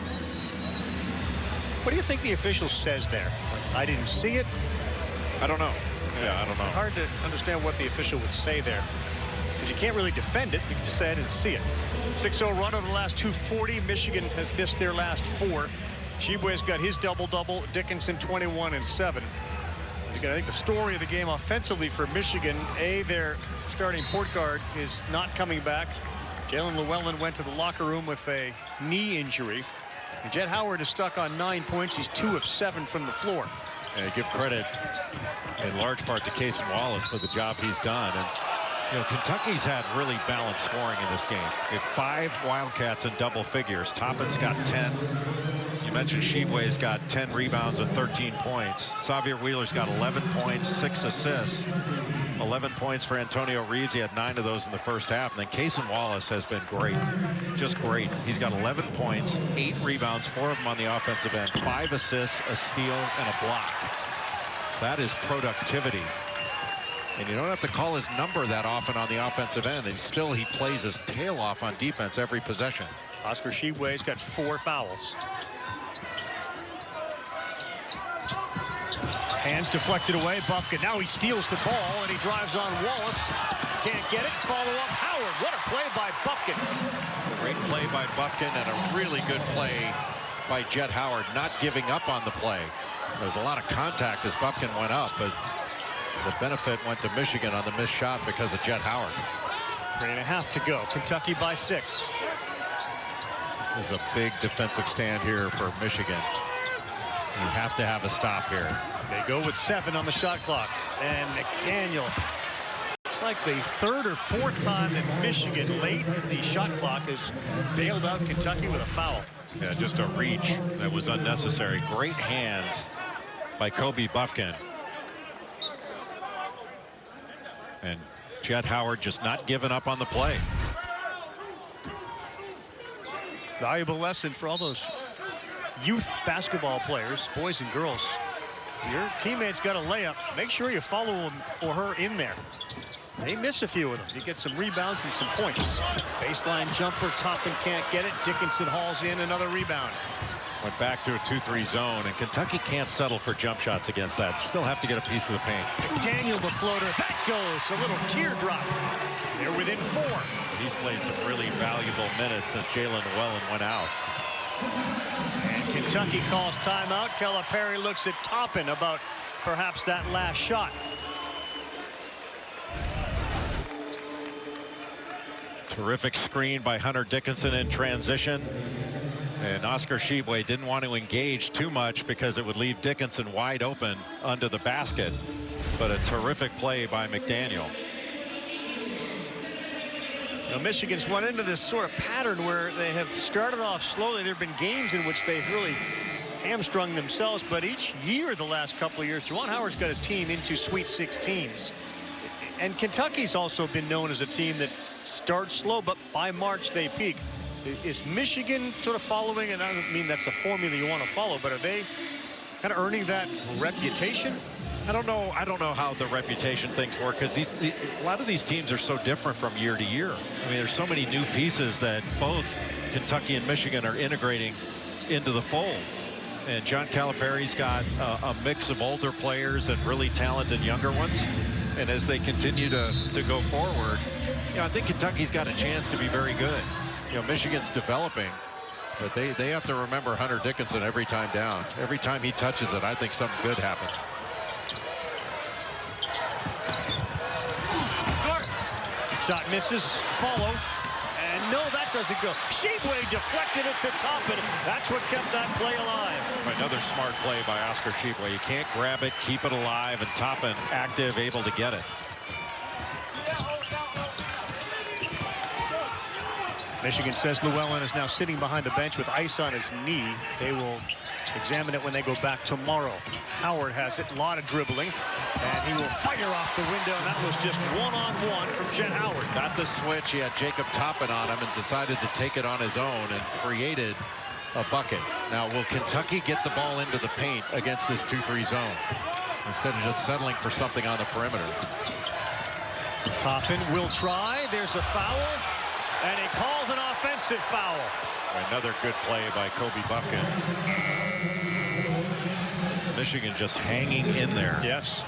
What do you think the official says there? I didn't see it. I don't know. Yeah, I don't know. It's hard to understand what the official would say there, because you can't really defend it. You can just say I didn't see it. 6-0 run over the last 240. Michigan has missed their last 4. Tshiebwe's got his double-double. Dickinson 21 and 7. Again, I think the story of the game offensively for Michigan, their starting point guard is not coming back. Jalen Llewellyn went to the locker room with a knee injury. And Jet Howard is stuck on 9 points. He's 2 of 7 from the floor. And give credit in large part to Cason Wallace for the job he's done. And you know, Kentucky's had really balanced scoring in this game. They have 5 Wildcats in double figures. Toppin's got 10. You mentioned Tshiebwe's got 10 rebounds and 13 points. Xavier Wheeler's got 11 points, 6 assists. 11 points for Antonio Reeves. He had 9 of those in the first half. And then Cason Wallace has been great, just great. He's got 11 points, 8 rebounds, 4 of them on the offensive end, 5 assists, a steal, and a block. That is productivity. And you don't have to call his number that often on the offensive end, and still he plays his tail off on defense every possession. Oscar Tshiebwe's got 4 fouls. Hands deflected away. Bufkin, now he steals the ball and he drives on Wallace. Can't get it. Follow up Howard. What a play by Bufkin. Great play by Bufkin and a really good play by Jet Howard, not giving up on the play. There was a lot of contact as Bufkin went up, but the benefit went to Michigan on the missed shot because of Jet Howard. 3.5 to go. Kentucky by 6. There's a big defensive stand here for Michigan. You have to have a stop here. They go with 7 on the shot clock. And McDaniel. It's like the 3rd or 4th time that Michigan late in the shot clock has bailed out Kentucky with a foul. Yeah, just a reach that was unnecessary. Great hands by Kobe Bufkin. And Jet Howard just not giving up on the play. Valuable lesson for all those youth basketball players, boys and girls. Your teammates got a layup. Make sure you follow him or her in there. They miss a few of them. You get some rebounds and some points. Baseline jumper, Toppin can't get it. Dickinson hauls in another rebound. Went back to a 2-3 zone, and Kentucky can't settle for jump shots against that. Still have to get a piece of the paint. Daniel the floater. That goes. A little teardrop. They're within 4. He's played some really valuable minutes since Llewellyn went out. And Kentucky calls timeout. Calipari looks at Toppin about perhaps that last shot. Terrific screen by Hunter Dickinson in transition. And Oscar Tshiebwe didn't want to engage too much because it would leave Dickinson wide open under the basket. But a terrific play by McDaniel. Now, Michigan's run into this sort of pattern where they have started off slowly. There have been games in which they've really hamstrung themselves, but each year the last couple of years, Juwan Howard's got his team into Sweet 16s. And Kentucky's also been known as a team that starts slow, but by March they peak. Is Michigan sort of following, and I don't mean that's the formula you want to follow, but are they kind of earning that reputation? I don't know how the reputation things work, because a lot of these teams are so different from year to year. I mean, there's so many new pieces that both Kentucky and Michigan are integrating into the fold. And John Calipari's got a mix of older players and really talented younger ones. And as they continue to go forward, you know, I think Kentucky's got a chance to be very good. You know, Michigan's developing, but they have to remember Hunter Dickinson every time down. Every time he touches it, I think something good happens. Shot misses. Follow. And no, that doesn't go. Tshiebwe deflected it to Toppin. That's what kept that play alive. Another smart play by Oscar Tshiebwe. You can't grab it, keep it alive, and Toppin active, able to get it. Michigan says Llewellyn is now sitting behind the bench with ice on his knee. They will examine it when they go back tomorrow. Howard has it, a lot of dribbling, and he will fire off the window, and that was just one-on-one from Jet Howard. Got the switch, he had Jacob Toppin on him and decided to take it on his own and created a bucket. Now, will Kentucky get the ball into the paint against this 2-3 zone instead of just settling for something on the perimeter? Toppin will try, there's a foul, and he calls an offensive foul. Another good play by Kobe Bufkin. Michigan just hanging in there. Yes.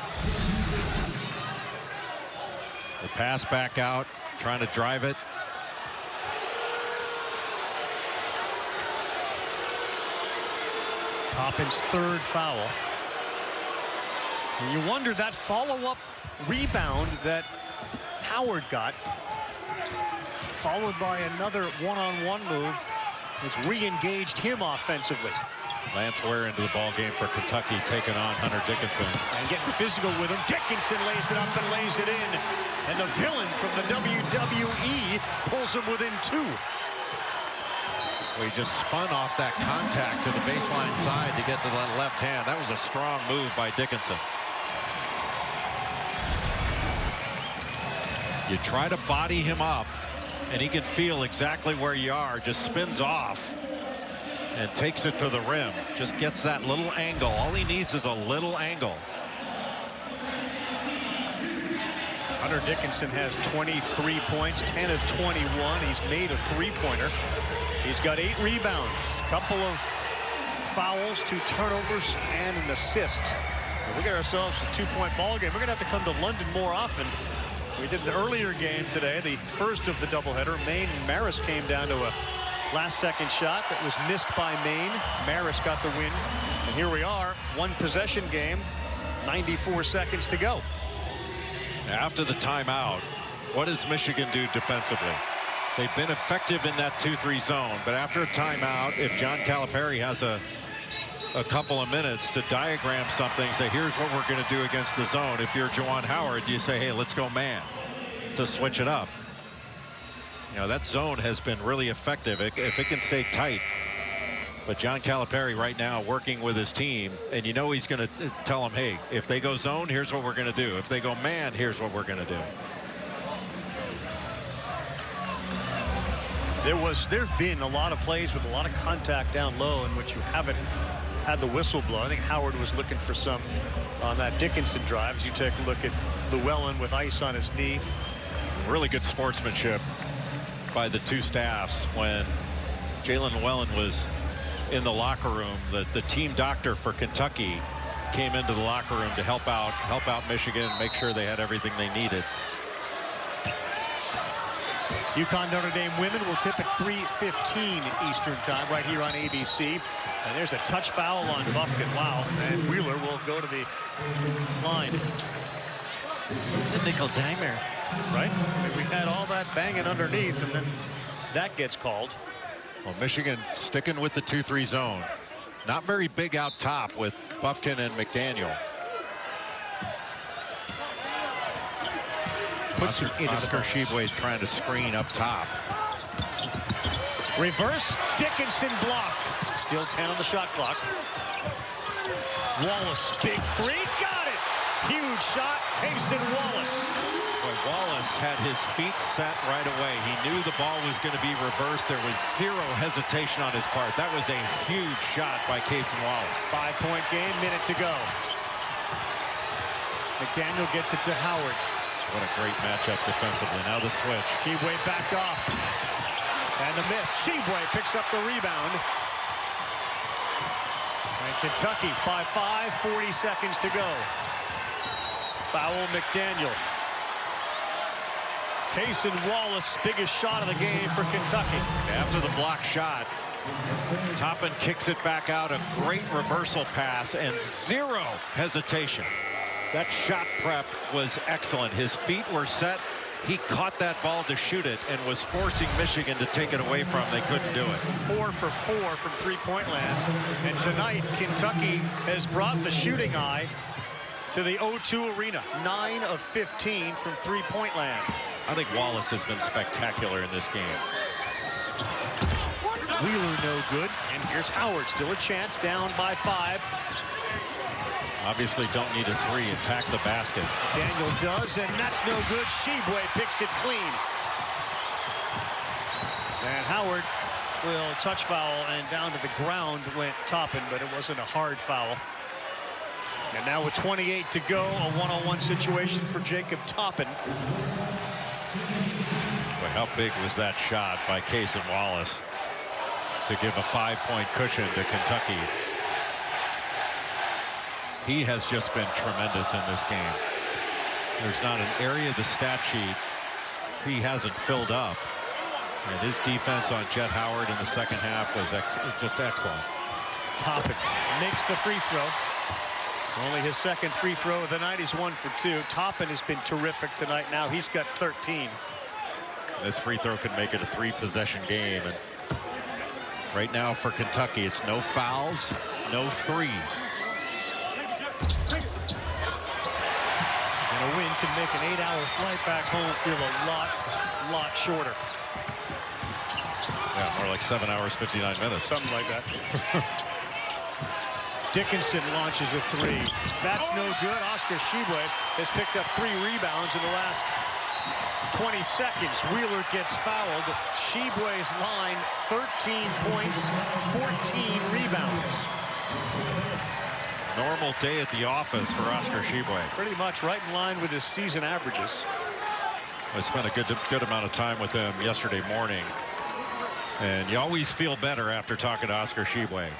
The pass back out, trying to drive it. Toppin's 3rd foul. And you wonder that follow-up rebound that Howard got, followed by another one-on-one move, has re-engaged him offensively. Lance Ware into the ball game for Kentucky, taking on Hunter Dickinson. And getting physical with him. Dickinson lays it up and lays it in. And the villain from the WWE pulls him within 2. Well, he just spun off that contact to the baseline side to get to the left hand. That was a strong move by Dickinson. You try to body him up, and he can feel exactly where you are. Just spins off and takes it to the rim. Just gets that little angle. All he needs is a little angle. Hunter Dickinson has 23 points, 10 of 21. He's made a three-pointer. He's got 8 rebounds, couple of fouls, 2 turnovers, and an assist. We get ourselves a 2-point ball game. We're going to have to come to London more often. We did an earlier game today, the first of the doubleheader. Maine and Maris came down to a last-second shot that was missed by Maine. Maris got the win. And here we are, 1-possession game, 94 seconds to go. After the timeout, what does Michigan do defensively? They've been effective in that 2-3 zone, but after a timeout, if John Calipari has a couple of minutes to diagram something, say here's what we're going to do against the zone. If you're Juwan Howard, you say, hey, let's go man, to switch it up. You know, that zone has been really effective if it can stay tight. But John Calipari right now working with his team, and you know he's going to tell them, hey, if they go zone, here's what we're going to do. If they go man, here's what we're going to do. There's been a lot of plays with a lot of contact down low in which you haven't had the whistle blow. I think Howard was looking for some on that Dickinson drive. As you take a look at Llewellyn with ice on his knee. Really good sportsmanship by the two staffs. When Jalen Llewellyn was in the locker room, the team doctor for Kentucky came into the locker room to help out Michigan, make sure they had everything they needed. UConn Notre Dame women will tip at 3:15 Eastern time right here on ABC. And there's a touch foul on Bufkin. Wow. And Wheeler will go to the line. The nickel dimer. Right? I mean, we had all that banging underneath, and then that gets called. Well, Michigan sticking with the 2-3 zone. Not very big out top with Bufkin and McDaniel. Oscar Tshiebwe trying to screen up top. Reverse, Dickinson blocked. Still 10 on the shot clock. Wallace, big three, got it! Huge shot, Hasten Wallace. Boy, Wallace had his feet set right away. He knew the ball was going to be reversed. There was zero hesitation on his part. That was a huge shot by Hasten Wallace. 5-point game, minute to go. McDaniel gets it to Howard. What a great matchup defensively. Now the switch. Tshiebwe backed off. And the miss. Tshiebwe picks up the rebound. And Kentucky by 5, 40 seconds to go. Foul McDaniel. Hasten Wallace, biggest shot of the game for Kentucky. After the block shot, Toppin kicks it back out. A great reversal pass and zero hesitation. That shot prep was excellent. His feet were set. He caught that ball to shoot it and was forcing Michigan to take it away from him. They couldn't do it. 4 for 4 from three-point land. And tonight, Kentucky has brought the shooting eye to the O2 Arena. 9 of 15 from three-point land. I think Wallace has been spectacular in this game. Wheeler no good. And here's Howard. Still a chance, down by 5. Obviously don't need a 3. Attack the basket. Daniel does, and that's no good. Tshiebwe picks it clean. And Howard will touch foul, and down to the ground went Toppin, but it wasn't a hard foul. And now with 28 to go, a one-on-one situation for Jacob Toppin. Boy, how big was that shot by Hasten Wallace to give a 5-point cushion to Kentucky. He has just been tremendous in this game. There's not an area of the stat sheet he hasn't filled up. And his defense on Jet Howard in the second half was just excellent. Toppin makes the free throw. Only his second free throw of the night. He's 1 for 2. Toppin has been terrific tonight. Now he's got 13. This free throw could make it a 3-possession game. And right now for Kentucky, it's no fouls, no threes. And a win can make an 8-hour flight back home feel a lot shorter. Yeah, more like 7 hours, 59 minutes. Something like that. Dickinson launches a 3. That's no good. Oscar Tshiebwe has picked up 3 rebounds in the last 20 seconds. Wheeler gets fouled. Tshiebwe's line, 13 points, 14 rebounds. Normal day at the office for Oscar Tshiebwe. Pretty much right in line with his season averages. I spent a good amount of time with him yesterday morning, and you always feel better after talking to Oscar Tshiebwe.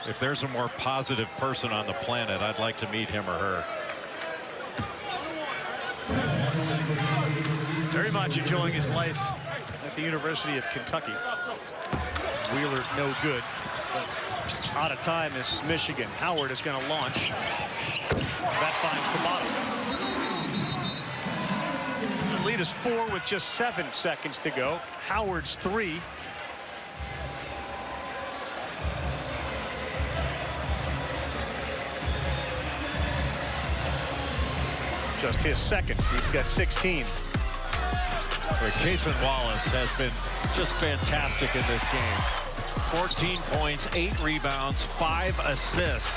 If there's a more positive person on the planet, I'd like to meet him or her. Very much enjoying his life at the University of Kentucky. Wheeler no good. But out of time is Michigan. Howard is going to launch. That finds the bottom. The lead is 4 with just 7 seconds to go. Howard's 3. Just his second. He's got 16. Cason Wallace has been just fantastic in this game. 14 points, 8 rebounds, 5 assists,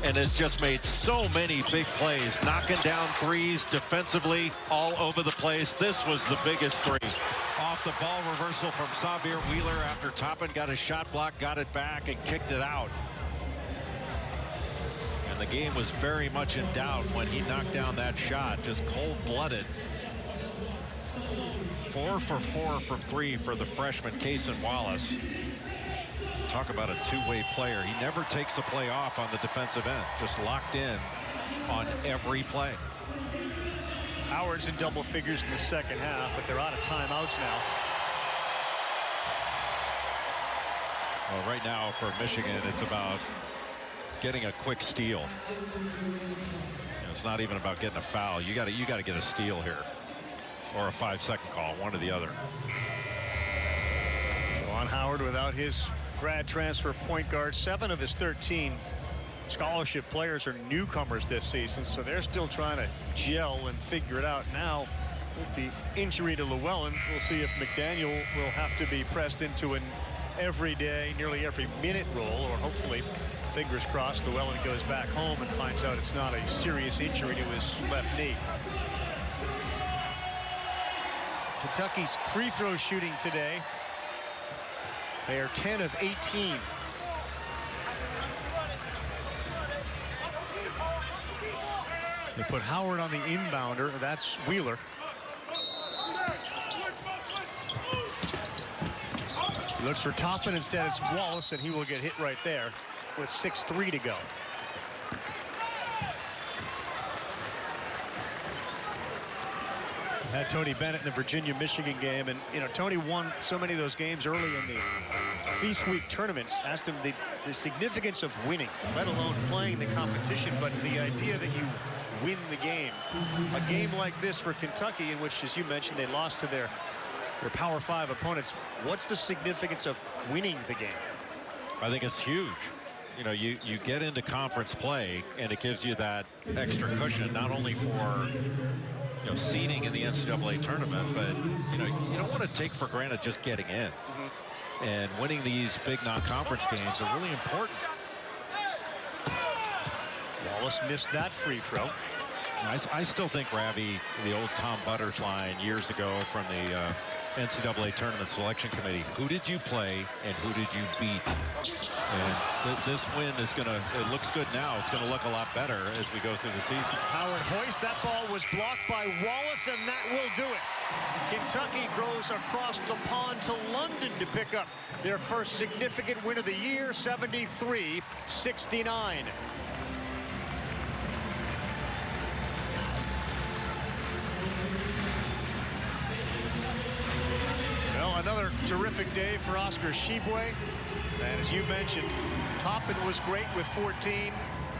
and has just made so many big plays, knocking down threes defensively all over the place. This was the biggest 3. Off the ball reversal from Xavier Wheeler after Toppin got a shot block, got it back, and kicked it out. And the game was very much in doubt when he knocked down that shot, just cold-blooded. 4 for 4 from 3 for the freshman Cason Wallace. Talk about a two-way player. He never takes a play off on the defensive end, just locked in on every play. Howard's in double figures in the second half, but they're out of timeouts now. Well, right now for Michigan, it's about getting a quick steal. It's not even about getting a foul. You got to get a steal here, or a 5-second call, one or the other. Juwan Howard without his grad transfer point guard. 7 of his 13 scholarship players are newcomers this season, so they're still trying to gel and figure it out. Now with the injury to Llewellyn, we'll see if McDaniel will have to be pressed into an everyday, nearly every minute role, or hopefully, fingers crossed, Llewellyn goes back home and finds out it's not a serious injury to his left knee. Kentucky's free throw shooting today, they are 10 of 18. They put Howard on the inbounder. That's Wheeler. He looks for Toppin. Instead, it's Wallace, and he will get hit right there with 6:3 to go. Had Tony Bennett in the Virginia-Michigan game, and Tony won so many of those games early in the Feast Week tournaments. Asked him the significance of winning, let alone playing the competition, but the idea that you win the game. A game like this for Kentucky, in which, as you mentioned, they lost to their Power 5 opponents. What's the significance of winning the game? I think it's huge. You get into conference play, and it gives you that extra cushion, not only for seeding in the NCAA tournament, but you don't want to take for granted just getting in. And winning these big non-conference games are really important. Wallace missed that free throw. I still think Ravi, the old Tom Butters line years ago from the NCAA tournament selection committee, who did you play and who did you beat? And this win is it looks good now. It's going to look a lot better as we go through the season. Howard hoist. That ball was blocked by Wallace, and that will do it. Kentucky goes across the pond to London to pick up their first significant win of the year, 73-69. Another terrific day for Oscar Tshiebwe. And as you mentioned, Toppin was great with 14,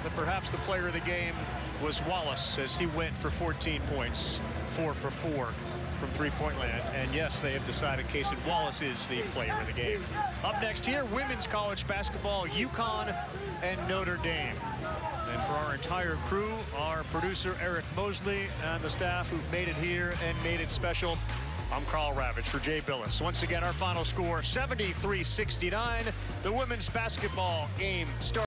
but perhaps the player of the game was Wallace, as he went for 14 points, 4 for 4 from three-point land. And yes, they have decided Cason Wallace is the player of the game. Up next here, women's college basketball, UConn and Notre Dame. And for our entire crew, our producer Eric Mosley and the staff who've made it here and made it special, I'm Carl Ravitch for Jay Billis. Once again, our final score, 73-69. The women's basketball game starts.